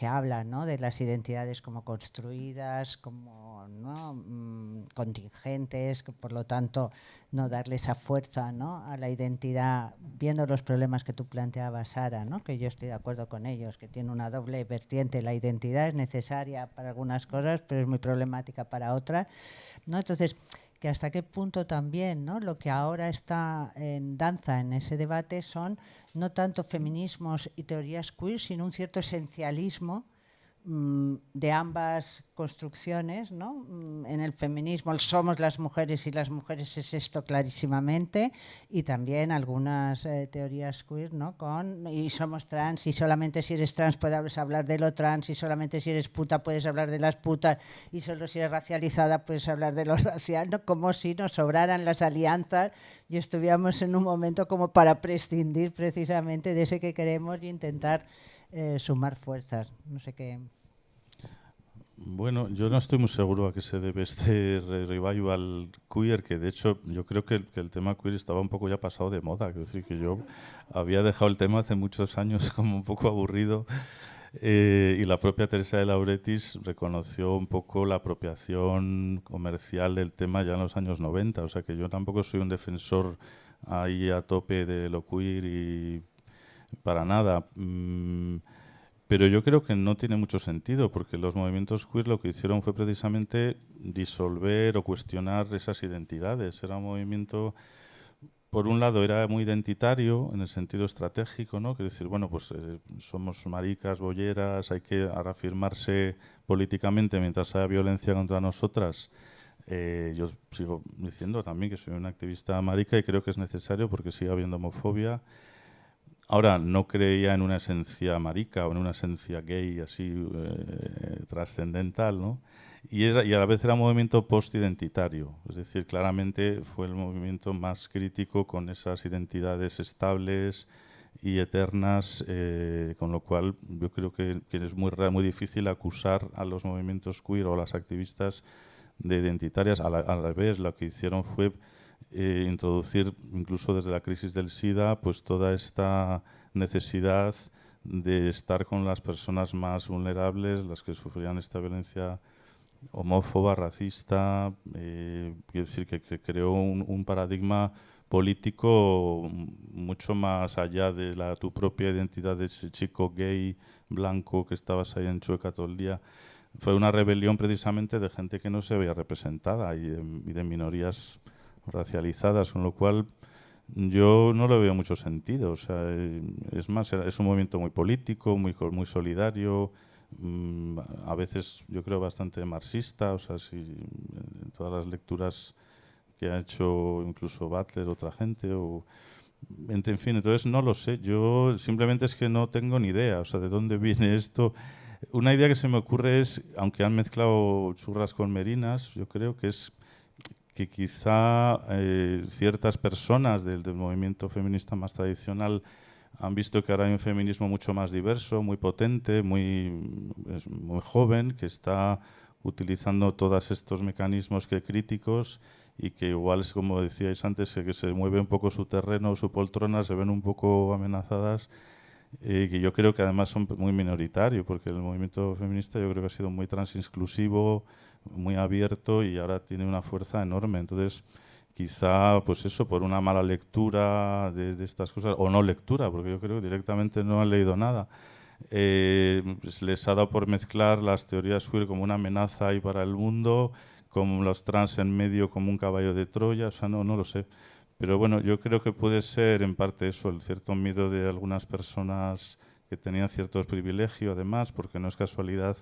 hablan, ¿no?, de las identidades como construidas, como, ¿no?, contingentes, que por lo tanto no darle esa fuerza, ¿no?, a la identidad, viendo los problemas que tú planteabas, Sara, ¿no?, que yo estoy de acuerdo con ellos, que tiene una doble vertiente. La identidad es necesaria para algunas cosas, pero es muy problemática para otras, ¿no? Entonces, que hasta qué punto también, ¿no?, lo que ahora está en danza en ese debate son no tanto feminismos y teorías queer, sino un cierto esencialismo de ambas construcciones, ¿no? En el feminismo el somos las mujeres y las mujeres es esto clarísimamente, y también algunas teorías queer, ¿no?, con y somos trans y solamente si eres trans puedes hablar de lo trans, y solamente si eres puta puedes hablar de las putas, y solo si eres racializada puedes hablar de lo racial, ¿no?, como si nos sobraran las alianzas y estuviéramos en un momento como para prescindir precisamente de ese que queremos y intentar sumar fuerzas. No sé qué. Bueno, yo no estoy muy seguro a qué se debe este revival queer, que de hecho yo creo que el tema queer estaba un poco ya pasado de moda. Quiero decir que yo había dejado el tema hace muchos años como un poco aburrido, y la propia Teresa de Lauretis reconoció un poco la apropiación comercial del tema ya en los años 90. O sea que yo tampoco soy un defensor ahí a tope de lo queer y para nada. Pero yo creo que no tiene mucho sentido, porque los movimientos queer lo que hicieron fue precisamente disolver o cuestionar esas identidades. Era un movimiento, por un lado, era muy identitario en el sentido estratégico, ¿no? Que decir, bueno, pues somos maricas, bolleras, hay que reafirmarse políticamente mientras haya violencia contra nosotras. Yo sigo diciendo también que soy una activista marica y creo que es necesario porque sigue habiendo homofobia. Ahora, no creía en una esencia marica o en una esencia gay así trascendental, ¿no? Y a la vez era un movimiento post-identitario, es decir, claramente fue el movimiento más crítico con esas identidades estables y eternas, con lo cual yo creo que es muy difícil acusar a los movimientos queer o a las activistas de identitarias. Al revés, lo que hicieron fue introducir, incluso desde la crisis del SIDA, pues toda esta necesidad de estar con las personas más vulnerables, las que sufrían esta violencia homófoba, racista. Quiero decir que creó un paradigma político mucho más allá de tu propia identidad de ese chico gay, blanco, que estabas ahí en Chueca todo el día. Fue una rebelión precisamente de gente que no se veía representada y de minorías racializadas, con lo cual yo no le veo mucho sentido. O sea, es más, es un movimiento muy político, muy solidario, a veces yo creo bastante marxista. O sea, en todas las lecturas que ha hecho incluso Butler, otra gente, en fin, entonces no lo sé. Yo simplemente es que no tengo ni idea, o sea, de dónde viene esto. Una idea que se me ocurre es, aunque han mezclado churras con merinas, yo creo que es que quizá ciertas personas del movimiento feminista más tradicional han visto que ahora hay un feminismo mucho más diverso, muy potente, muy joven, que está utilizando todos estos mecanismos críticos, y que igual es como decíais antes, que se mueve un poco su terreno, su poltrona, se ven un poco amenazadas, que yo creo que además son muy minoritarios, porque el movimiento feminista yo creo que ha sido muy transinclusivo, muy abierto, y ahora tiene una fuerza enorme. Entonces, quizá, pues eso, por una mala lectura de estas cosas, o no lectura, porque yo creo que directamente no han leído nada, pues les ha dado por mezclar las teorías queer como una amenaza ahí para el mundo, como los trans en medio como un caballo de Troya. O sea, no lo sé. Pero bueno, yo creo que puede ser en parte eso, el cierto miedo de algunas personas que tenían ciertos privilegios además, porque no es casualidad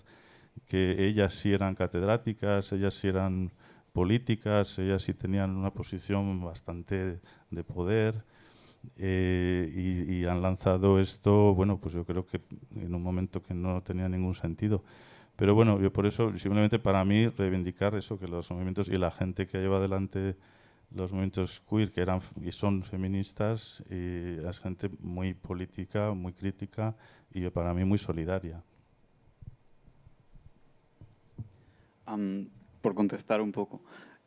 que ellas sí eran catedráticas, ellas sí eran políticas, ellas sí tenían una posición bastante de poder, y han lanzado esto, bueno, pues yo creo que en un momento que no tenía ningún sentido. Pero bueno, yo por eso, simplemente para mí, reivindicar eso, que los movimientos y la gente que lleva adelante los movimientos queer, que eran y son feministas, es gente muy política, muy crítica y para mí muy solidaria. Por contestar un poco,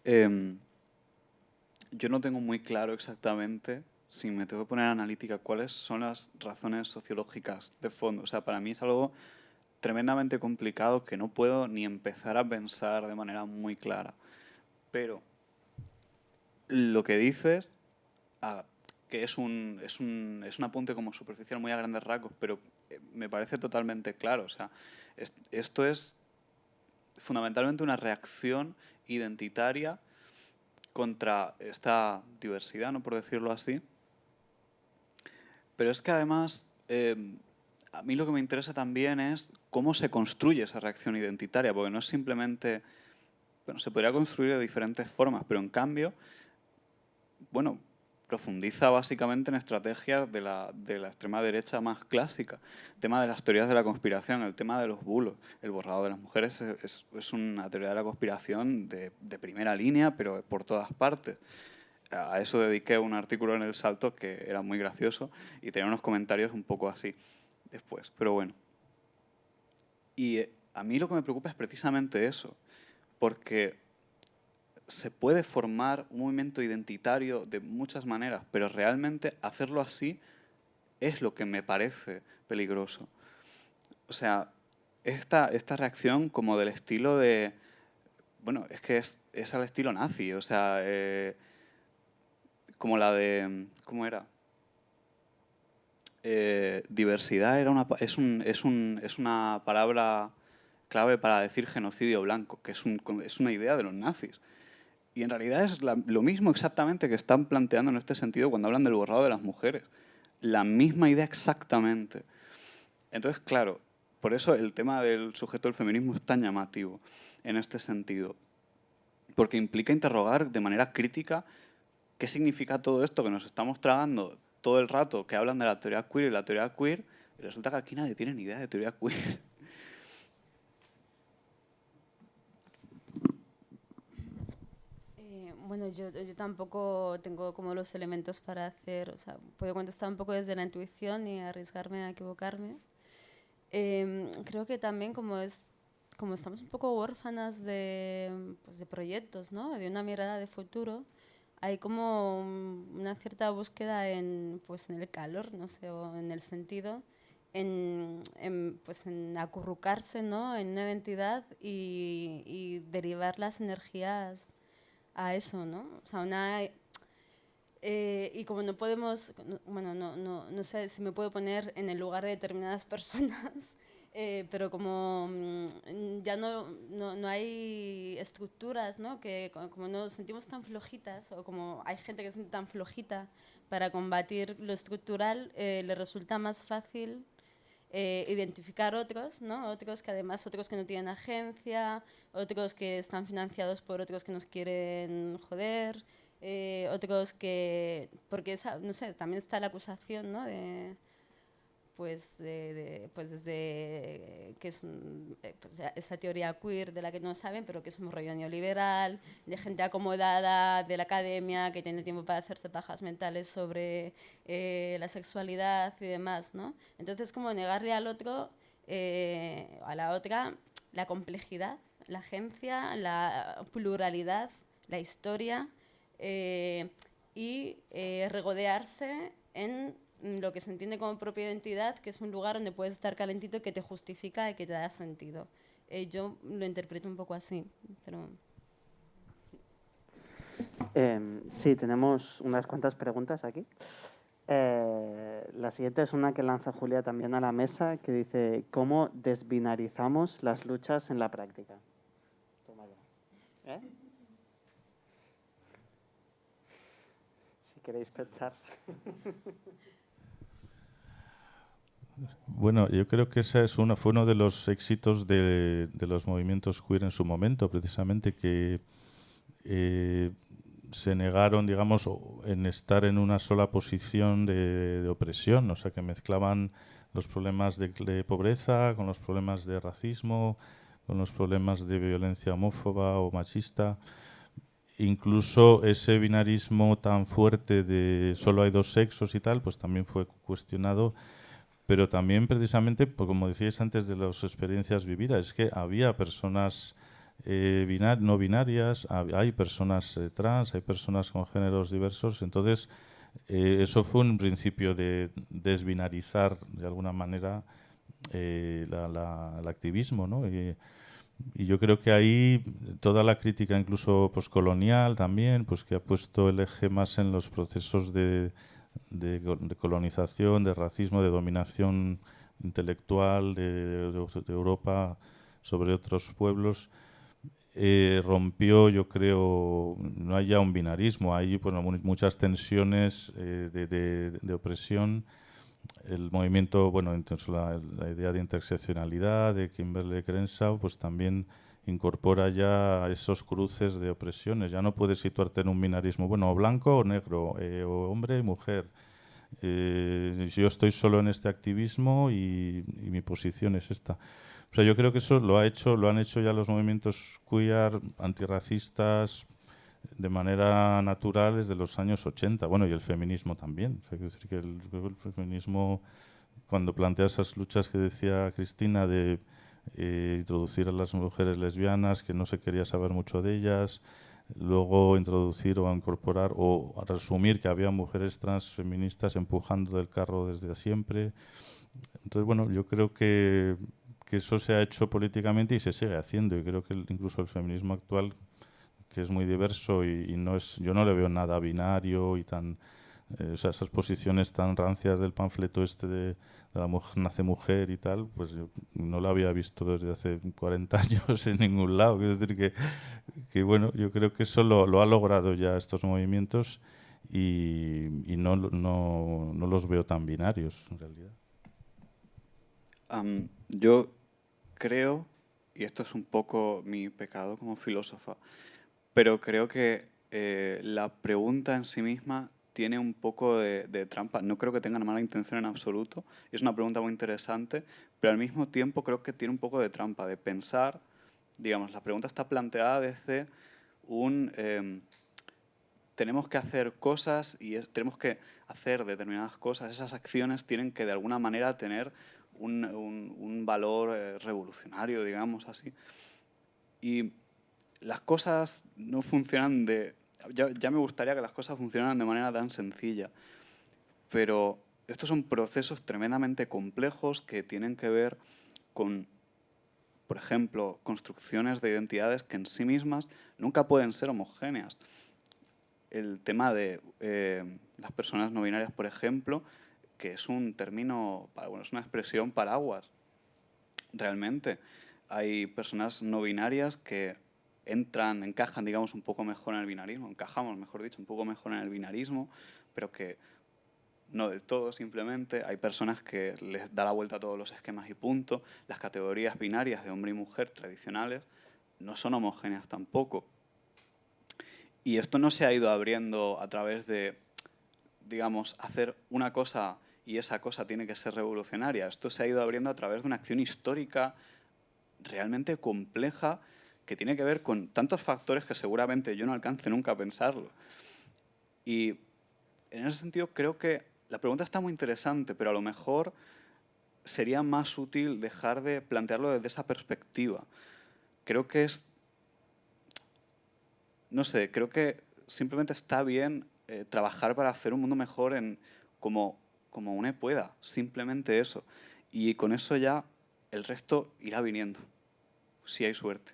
yo no tengo muy claro exactamente, si me tengo que poner analítica, cuáles son las razones sociológicas de fondo. O sea, para mí es algo tremendamente complicado que no puedo ni empezar a pensar de manera muy clara. Pero lo que dices, que es un apunte como superficial muy a grandes rasgos, pero me parece totalmente claro. O sea, esto es fundamentalmente una reacción identitaria contra esta diversidad, ¿no?, por decirlo así. Pero es que además, a mí lo que me interesa también es cómo se construye esa reacción identitaria, porque no es simplemente, bueno, se podría construir de diferentes formas, pero en cambio, bueno, profundiza básicamente en estrategias de la extrema derecha más clásica. El tema de las teorías de la conspiración, el tema de los bulos, el borrado de las mujeres es una teoría de la conspiración de primera línea, pero por todas partes. A eso dediqué un artículo en El Salto que era muy gracioso y tenía unos comentarios un poco así después, pero bueno. Y a mí lo que me preocupa es precisamente eso, porque se puede formar un movimiento identitario de muchas maneras, pero realmente hacerlo así es lo que me parece peligroso. O sea, esta reacción como del estilo de... Bueno, es que es al estilo nazi, o sea, como la de... ¿Cómo era? Diversidad es una palabra clave para decir genocidio blanco, que es una idea de los nazis. Y en realidad es lo mismo exactamente que están planteando en este sentido cuando hablan del borrado de las mujeres. La misma idea exactamente. Entonces, claro, por eso el tema del sujeto del feminismo es tan llamativo en este sentido. Porque implica interrogar de manera crítica qué significa todo esto que nos estamos tragando todo el rato, que hablan de la teoría queer y la teoría queer, y resulta que aquí nadie tiene ni idea de teoría queer. Bueno, yo tampoco tengo como los elementos para hacer, o sea, puedo contestar un poco desde la intuición y arriesgarme a equivocarme. Creo que también como estamos un poco huérfanas pues de proyectos, ¿no?, de una mirada de futuro, hay como una cierta búsqueda pues en el calor, no sé, o en el sentido, pues en acurrucarse, ¿no?, en una identidad y derivar las energías a eso, ¿no? O sea, y como no podemos, bueno, no sé si me puedo poner en el lugar de determinadas personas, pero como ya no hay estructuras, ¿no?, que como nos sentimos tan flojitas, o como hay gente que se siente tan flojita para combatir lo estructural, le resulta más fácil identificar otros, ¿no?, otros que además, otros que no tienen agencia, otros que están financiados por otros que nos quieren joder, otros que, porque no sé, también está la acusación, ¿no?, pues desde que es pues esa teoría queer de la que no saben, pero que es un rollo neoliberal, de gente acomodada de la academia que tiene tiempo para hacerse pajas mentales sobre la sexualidad y demás, ¿no? Entonces, como negarle al otro, a la otra, la complejidad, la agencia, la pluralidad, la historia, y regodearse en lo que se entiende como propia identidad, que es un lugar donde puedes estar calentito, que te justifica y que te da sentido. Yo lo interpreto un poco así, pero... Sí, tenemos unas cuantas preguntas aquí. La siguiente es una que lanza Julia también a la mesa, que dice: ¿cómo desbinarizamos las luchas en la práctica? Toma ya. Si queréis pensar. Bueno, yo creo que esa fue uno de los éxitos de los movimientos queer en su momento, precisamente que se negaron, digamos, en estar en una sola posición de opresión, o sea, que mezclaban los problemas de pobreza con los problemas de racismo, con los problemas de violencia homófoba o machista. Incluso ese binarismo tan fuerte de solo hay dos sexos y tal, pues también fue cuestionado, pero también precisamente, pues, como decíais antes de las experiencias vividas, es que había personas no binarias, hay personas trans, hay personas con géneros diversos, entonces eso fue un principio de desbinarizar de alguna manera el activismo, ¿no? Y yo creo que ahí toda la crítica, incluso poscolonial también, pues que ha puesto el eje más en los procesos de colonización, de racismo, de dominación intelectual de Europa sobre otros pueblos, rompió, yo creo, no hay ya un binarismo, hay bueno, muchas tensiones de opresión. El movimiento, bueno, entonces la idea de interseccionalidad de Kimberly Crenshaw, pues también incorpora ya esos cruces de opresiones. Ya no puedes situarte en un binarismo, bueno, o blanco o negro, o hombre y mujer. Yo estoy solo en este activismo y mi posición es esta. O sea, yo creo que eso lo han hecho ya los movimientos queer, antirracistas, de manera natural desde los años 80. Bueno, y el feminismo también. O sea, quiero decir que el feminismo, cuando plantea esas luchas que decía Cristina de introducir a las mujeres lesbianas, que no se quería saber mucho de ellas, luego introducir o incorporar o a resumir que había mujeres trans feministas empujando del carro desde siempre. Entonces, bueno, yo creo que eso se ha hecho políticamente y se sigue haciendo. Y creo que incluso el feminismo actual, que es muy diverso y no es, yo no le veo nada binario y tan, o sea, esas posiciones tan rancias del panfleto este de la mujer nace mujer y tal, pues yo no la había visto desde hace 40 años en ningún lado. Quiero decir que bueno, yo creo que eso lo ha logrado ya estos movimientos y no los veo tan binarios en realidad. Yo creo, y esto es un poco mi pecado como filósofa, pero creo que la pregunta en sí misma tiene un poco de trampa. No creo que tengan mala intención en absoluto. Es una pregunta muy interesante, pero al mismo tiempo creo que tiene un poco de trampa, de pensar, digamos, la pregunta está planteada desde un... tenemos que hacer cosas y tenemos que hacer determinadas cosas. Esas acciones tienen que de alguna manera tener un valor revolucionario, digamos así. Y las cosas no funcionan de... Ya me gustaría que las cosas funcionaran de manera tan sencilla, pero estos son procesos tremendamente complejos que tienen que ver con, por ejemplo, construcciones de identidades que en sí mismas nunca pueden ser homogéneas. El tema de las personas no binarias, por ejemplo, que es un término, bueno, es una expresión paraguas. Realmente hay personas no binarias que encajan, digamos, un poco mejor en el binarismo, encajamos, mejor dicho, un poco mejor en el binarismo, pero que no del todo, simplemente. Hay personas que les da la vuelta a todos los esquemas y punto. Las categorías binarias de hombre y mujer tradicionales no son homogéneas tampoco. Y esto no se ha ido abriendo a través de, digamos, hacer una cosa y esa cosa tiene que ser revolucionaria. Esto se ha ido abriendo a través de una acción histórica realmente compleja que tiene que ver con tantos factores que seguramente yo no alcance nunca a pensarlo. Y en ese sentido creo que la pregunta está muy interesante, pero a lo mejor sería más útil dejar de plantearlo desde esa perspectiva. Creo que es... No sé, creo que simplemente está bien trabajar para hacer un mundo mejor como uno pueda, simplemente eso. Y con eso ya el resto irá viniendo, si hay suerte.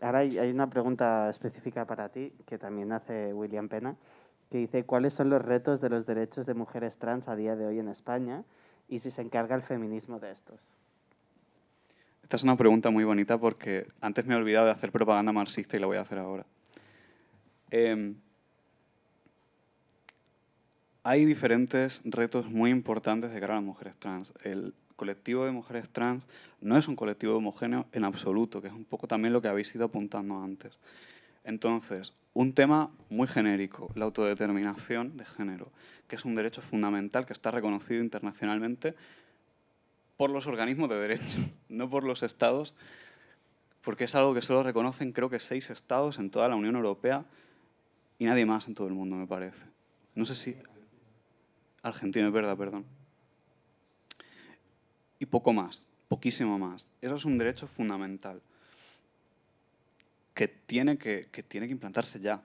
Ahora hay una pregunta específica para ti que también hace William Pena, que dice: ¿cuáles son los retos de los derechos de mujeres trans a día de hoy en España y si se encarga el feminismo de estos? Esta es una pregunta muy bonita porque antes me he olvidado de hacer propaganda marxista y la voy a hacer ahora. hay diferentes retos muy importantes de cara a las mujeres trans. El colectivo de mujeres trans no es un colectivo homogéneo en absoluto, que es un poco también lo que habéis ido apuntando antes. Entonces, un tema muy genérico, la autodeterminación de género, que es un derecho fundamental que está reconocido internacionalmente por los organismos de derecho, no por los estados, porque es algo que solo reconocen creo que 6 estados en toda la Unión Europea y nadie más en todo el mundo, me parece. No sé si... Argentina, es verdad, perdón. Y poco más, poquísimo más. Eso es un derecho fundamental que tiene que implantarse ya,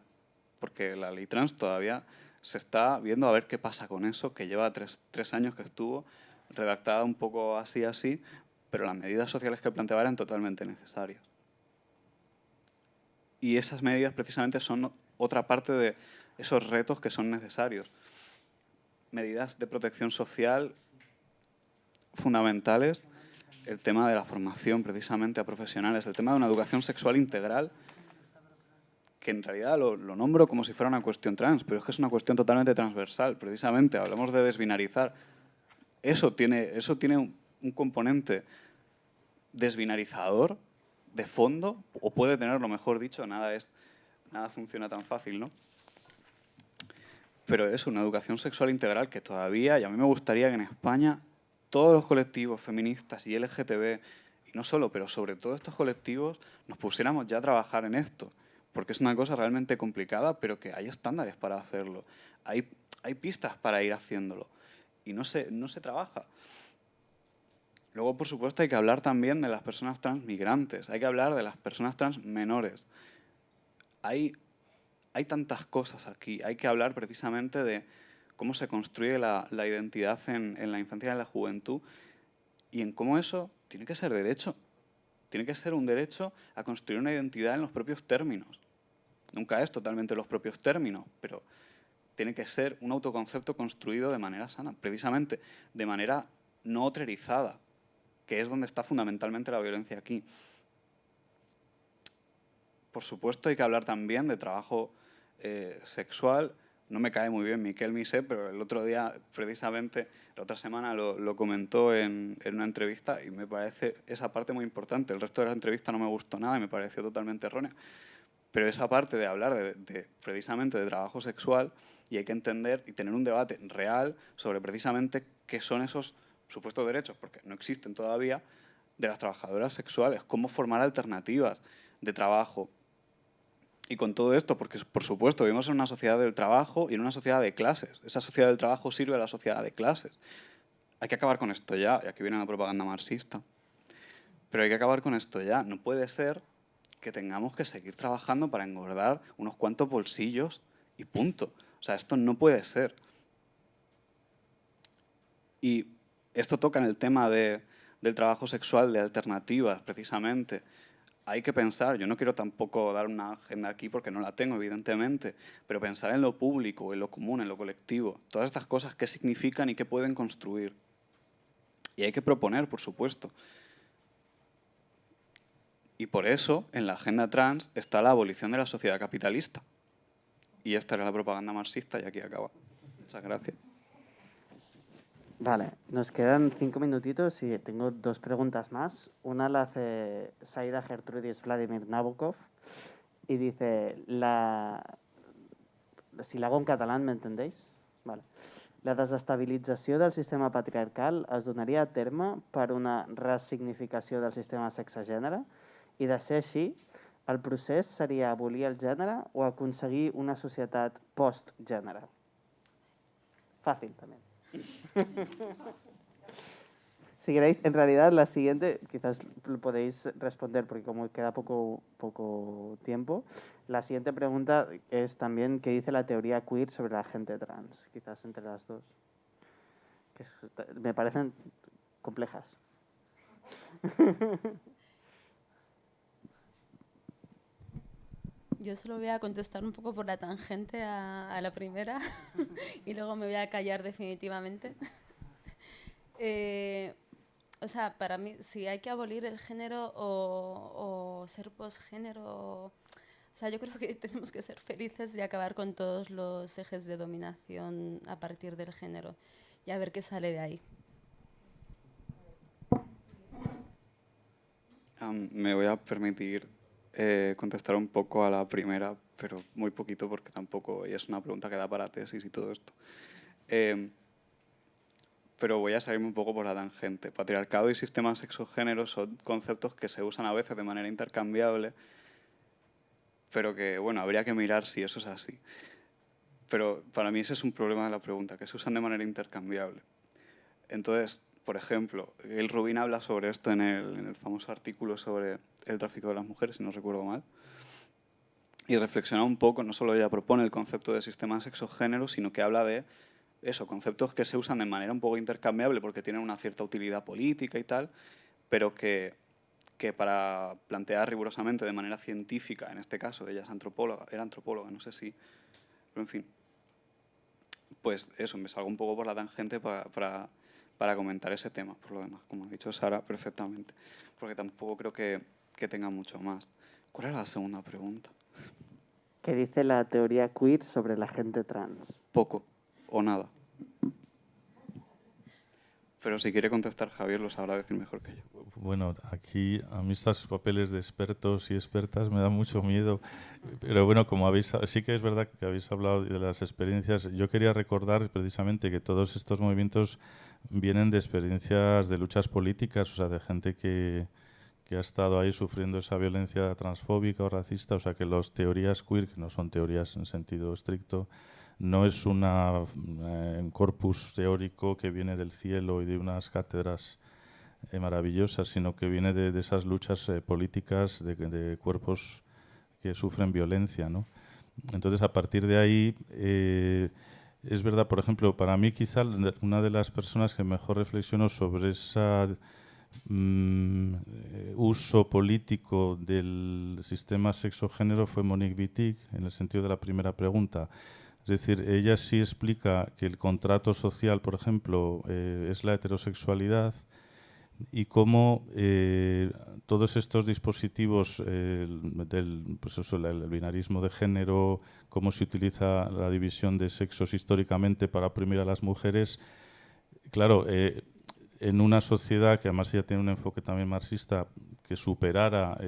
porque la ley trans todavía se está viendo a ver qué pasa con eso, que lleva tres años que estuvo redactada un poco así, pero las medidas sociales que planteaba eran totalmente necesarias. Y esas medidas precisamente son otra parte de esos retos que son necesarios. Medidas de protección social fundamentales, el tema de la formación precisamente a profesionales, el tema de una educación sexual integral, que en realidad lo nombro como si fuera una cuestión trans, pero es que es una cuestión totalmente transversal, precisamente, hablamos de desbinarizar. Eso tiene un componente desbinarizador de fondo, o puede tenerlo, mejor dicho, nada funciona tan fácil, ¿no? Pero es una educación sexual integral que todavía, y a mí me gustaría que en España todos los colectivos feministas y LGTB, y no solo, pero sobre todo estos colectivos, nos pusiéramos ya a trabajar en esto, porque es una cosa realmente complicada, pero que hay estándares para hacerlo, hay pistas para ir haciéndolo, y no se trabaja. Luego, por supuesto, hay que hablar también de las personas trans migrantes, hay que hablar de las personas trans menores. Hay tantas cosas aquí. Hay que hablar precisamente de cómo se construye la identidad en la infancia y en la juventud y en cómo eso tiene que ser derecho. Tiene que ser un derecho a construir una identidad en los propios términos. Nunca es totalmente los propios términos, pero tiene que ser un autoconcepto construido de manera sana, precisamente de manera no otrerizada, que es donde está fundamentalmente la violencia aquí. Por supuesto, hay que hablar también de trabajo sexual. No me cae muy bien Miquel Misé, pero el otro día, precisamente, la otra semana lo comentó en una entrevista y me parece esa parte muy importante. El resto de la entrevista no me gustó nada y me pareció totalmente errónea. Pero esa parte de hablar precisamente de trabajo sexual, y hay que entender y tener un debate real sobre precisamente qué son esos supuestos derechos, porque no existen todavía, de las trabajadoras sexuales, cómo formar alternativas de trabajo. Y con todo esto, porque por supuesto vivimos en una sociedad del trabajo y en una sociedad de clases. Esa sociedad del trabajo sirve a la sociedad de clases. Hay que acabar con esto ya, y aquí viene la propaganda marxista. Pero hay que acabar con esto ya. No puede ser que tengamos que seguir trabajando para engordar unos cuantos bolsillos y punto. O sea, esto no puede ser. Y esto toca en el tema del trabajo sexual, de alternativas, precisamente. Hay que pensar, yo no quiero tampoco dar una agenda aquí porque no la tengo, evidentemente, pero pensar en lo público, en lo común, en lo colectivo. Todas estas cosas, qué significan y qué pueden construir. Y hay que proponer, por supuesto. Y por eso, en la agenda trans está la abolición de la sociedad capitalista. Y esta era la propaganda marxista y aquí acaba. Muchas gracias. Vale, nos quedan 5 minutitos y tengo 2 preguntas más. Una la hace Saida Gertrudis Vladimir Nabokov y dice, si la hago en catalán, ¿me entendéis? Vale. La desestabilització del sistema patriarcal es donaria a terme per una ressignificació del sistema sexe-gènere i, de ser així, el procés seria abolir el gènere o aconseguir una societat post-gènere? Fàcil, también. Si queréis, en realidad la siguiente, quizás lo podéis responder porque como queda poco tiempo, la siguiente pregunta es también qué dice la teoría queer sobre la gente trans, quizás entre las dos, que me parecen complejas. Yo solo voy a contestar un poco por la tangente a la primera y luego me voy a callar definitivamente. O sea, para mí, si hay que abolir el género o ser posgénero, o sea, yo creo que tenemos que ser felices y acabar con todos los ejes de dominación a partir del género y a ver qué sale de ahí. Me voy a permitir contestar un poco a la primera, pero muy poquito porque tampoco y es una pregunta que da para tesis y todo esto. Pero voy a salirme un poco por la tangente. Patriarcado y sistema sexogénero son conceptos que se usan a veces de manera intercambiable, pero que, bueno, habría que mirar si eso es así. Pero para mí ese es un problema de la pregunta, que se usan de manera intercambiable. Entonces, por ejemplo, el Rubin habla sobre esto en el famoso artículo sobre el tráfico de las mujeres, si no recuerdo mal, y reflexiona un poco, no solo ella propone el concepto de sistema sexogénero, sino que habla de eso, conceptos que se usan de manera un poco intercambiable porque tienen una cierta utilidad política y tal, pero que para plantear rigurosamente de manera científica, en este caso, ella es antropóloga, era antropóloga, no sé si, pero en fin, pues eso, me salgo un poco por la tangente para comentar ese tema, por lo demás, como ha dicho Sara perfectamente, porque tampoco creo que tenga mucho más. ¿Cuál era la segunda pregunta? ¿Qué dice la teoría queer sobre la gente trans? Poco o nada. Pero si quiere contestar Javier, lo sabrá decir mejor que yo. Bueno, aquí a mí estos papeles de expertos y expertas me dan mucho miedo, pero bueno, como sí que es verdad que habéis hablado de las experiencias, yo quería recordar precisamente que todos estos movimientos vienen de experiencias de luchas políticas, o sea, de gente que ha estado ahí sufriendo esa violencia transfóbica o racista, o sea, que las teorías queer, que no son teorías en sentido estricto, no es un corpus teórico que viene del cielo y de unas cátedras maravillosas, sino que viene de esas luchas políticas de cuerpos que sufren violencia, ¿no? Entonces, a partir de ahí, es verdad, por ejemplo, para mí quizá una de las personas que mejor reflexionó sobre ese uso político del sistema sexogénero fue Monique Wittig, en el sentido de la primera pregunta. Es decir, ella sí explica que el contrato social, por ejemplo, es la heterosexualidad y cómo todos estos dispositivos pues eso, el binarismo de género, cómo se utiliza la división de sexos históricamente para oprimir a las mujeres, claro, en una sociedad que además ya tiene un enfoque también marxista que superara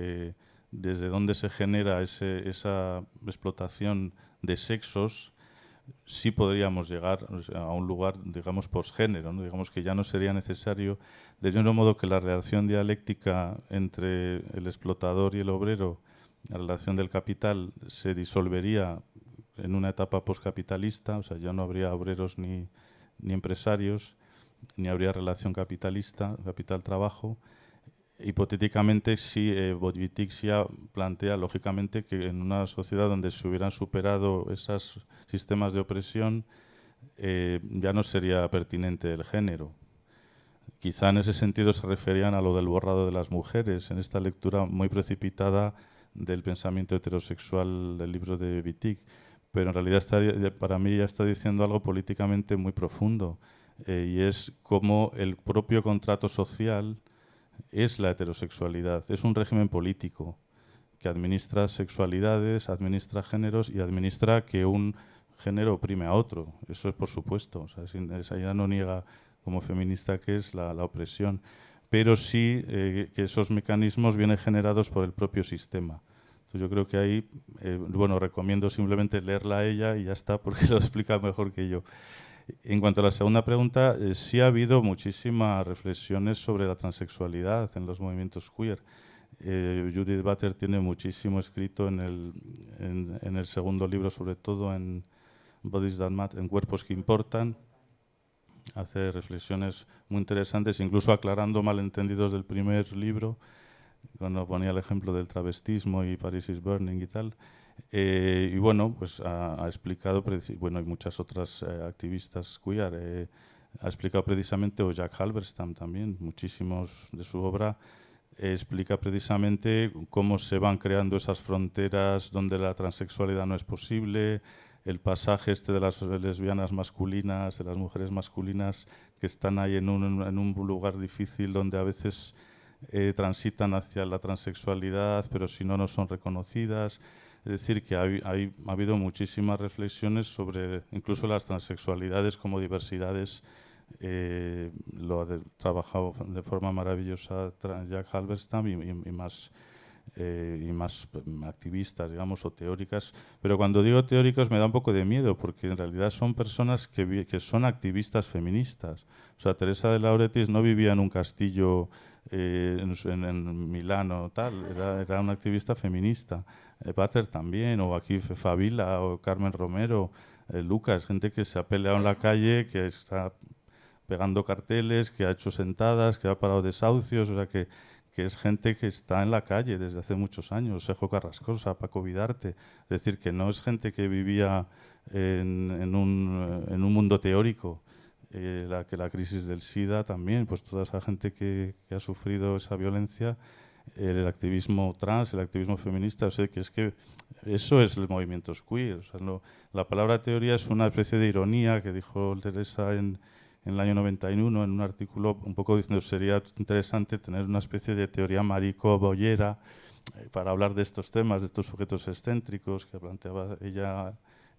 desde dónde se genera esa explotación de sexos, sí podríamos llegar a un lugar, digamos, postgénero, ¿no? Digamos que ya no sería necesario, de mismo modo que la relación dialéctica entre el explotador y el obrero, la relación del capital, se disolvería en una etapa postcapitalista, o sea, ya no habría obreros ni empresarios, ni habría relación capitalista, capital-trabajo. Hipotéticamente, sí, Wittig ya plantea, lógicamente, que en una sociedad donde se hubieran superado esos sistemas de opresión, ya no sería pertinente el género. Quizá en ese sentido se referían a lo del borrado de las mujeres, en esta lectura muy precipitada del pensamiento heterosexual del libro de Wittig. Pero en realidad para mí ya está diciendo algo políticamente muy profundo, y es cómo el propio contrato social es la heterosexualidad, es un régimen político que administra sexualidades, administra géneros y administra que un género oprime a otro. Eso es por supuesto, o sea, ella no niega como feminista que es la opresión, pero sí que esos mecanismos vienen generados por el propio sistema. Entonces yo creo que ahí, bueno, recomiendo simplemente leerla a ella y ya está, porque lo explica mejor que yo. En cuanto a la segunda pregunta, sí ha habido muchísimas reflexiones sobre la transexualidad en los movimientos queer. Judith Butler tiene muchísimo escrito en el segundo libro, sobre todo en Bodies That Matter, en Cuerpos que Importan. Hace reflexiones muy interesantes, incluso aclarando malentendidos del primer libro, cuando ponía el ejemplo del travestismo y Paris is Burning y tal. Y bueno, pues ha explicado, bueno, y muchas otras activistas queer, ha explicado precisamente, o Jack Halberstam también, muchísimos de su obra, explica precisamente cómo se van creando esas fronteras donde la transexualidad no es posible, el pasaje este de las lesbianas masculinas, de las mujeres masculinas que están ahí en un lugar difícil donde a veces transitan hacia la transexualidad, pero si no, no son reconocidas. Es decir, que ha habido muchísimas reflexiones sobre incluso las transexualidades como diversidades. Lo ha trabajado de forma maravillosa Jack Halberstam y más activistas, digamos, o teóricas. Pero cuando digo teóricos me da un poco de miedo, porque en realidad son personas que son activistas feministas. O sea, Teresa de Lauretis no vivía en un castillo en Milán o tal, era una activista feminista. Pater también, o aquí Fabila, o Carmen Romero, Lucas, gente que se ha peleado en la calle, que está pegando carteles, que ha hecho sentadas, que ha parado desahucios, o sea que es gente que está en la calle desde hace muchos años, Sejo Carrascosa, Paco Vidarte, es decir, que no es gente que vivía en un mundo teórico, que la crisis del SIDA también, pues toda esa gente que ha sufrido esa violencia, el activismo trans, el activismo feminista, o sea, que es que eso es el movimiento queer. O sea, la palabra teoría es una especie de ironía que dijo Teresa en el año 91 en un artículo un poco diciendo sería interesante tener una especie de teoría marico-boyera para hablar de estos temas, de estos sujetos excéntricos que planteaba ella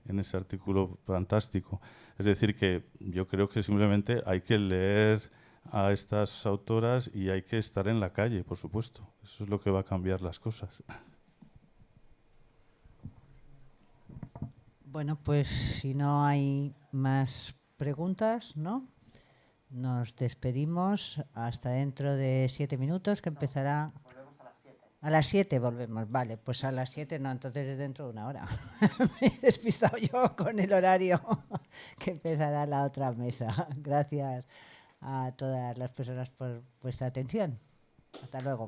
en ese artículo fantástico. Es decir, que yo creo que simplemente hay que leer a estas autoras y hay que estar en la calle, por supuesto. Eso es lo que va a cambiar las cosas. Bueno, pues si no hay más preguntas, ¿no? Nos despedimos hasta dentro de 7 minutos, que empezará... Volvemos a las 7. A las 7 volvemos, vale. Pues a las 7 no, entonces es dentro de una hora. Me he despistado yo con el horario que empezará la otra mesa. Gracias a todas las personas por vuestra atención. Hasta luego.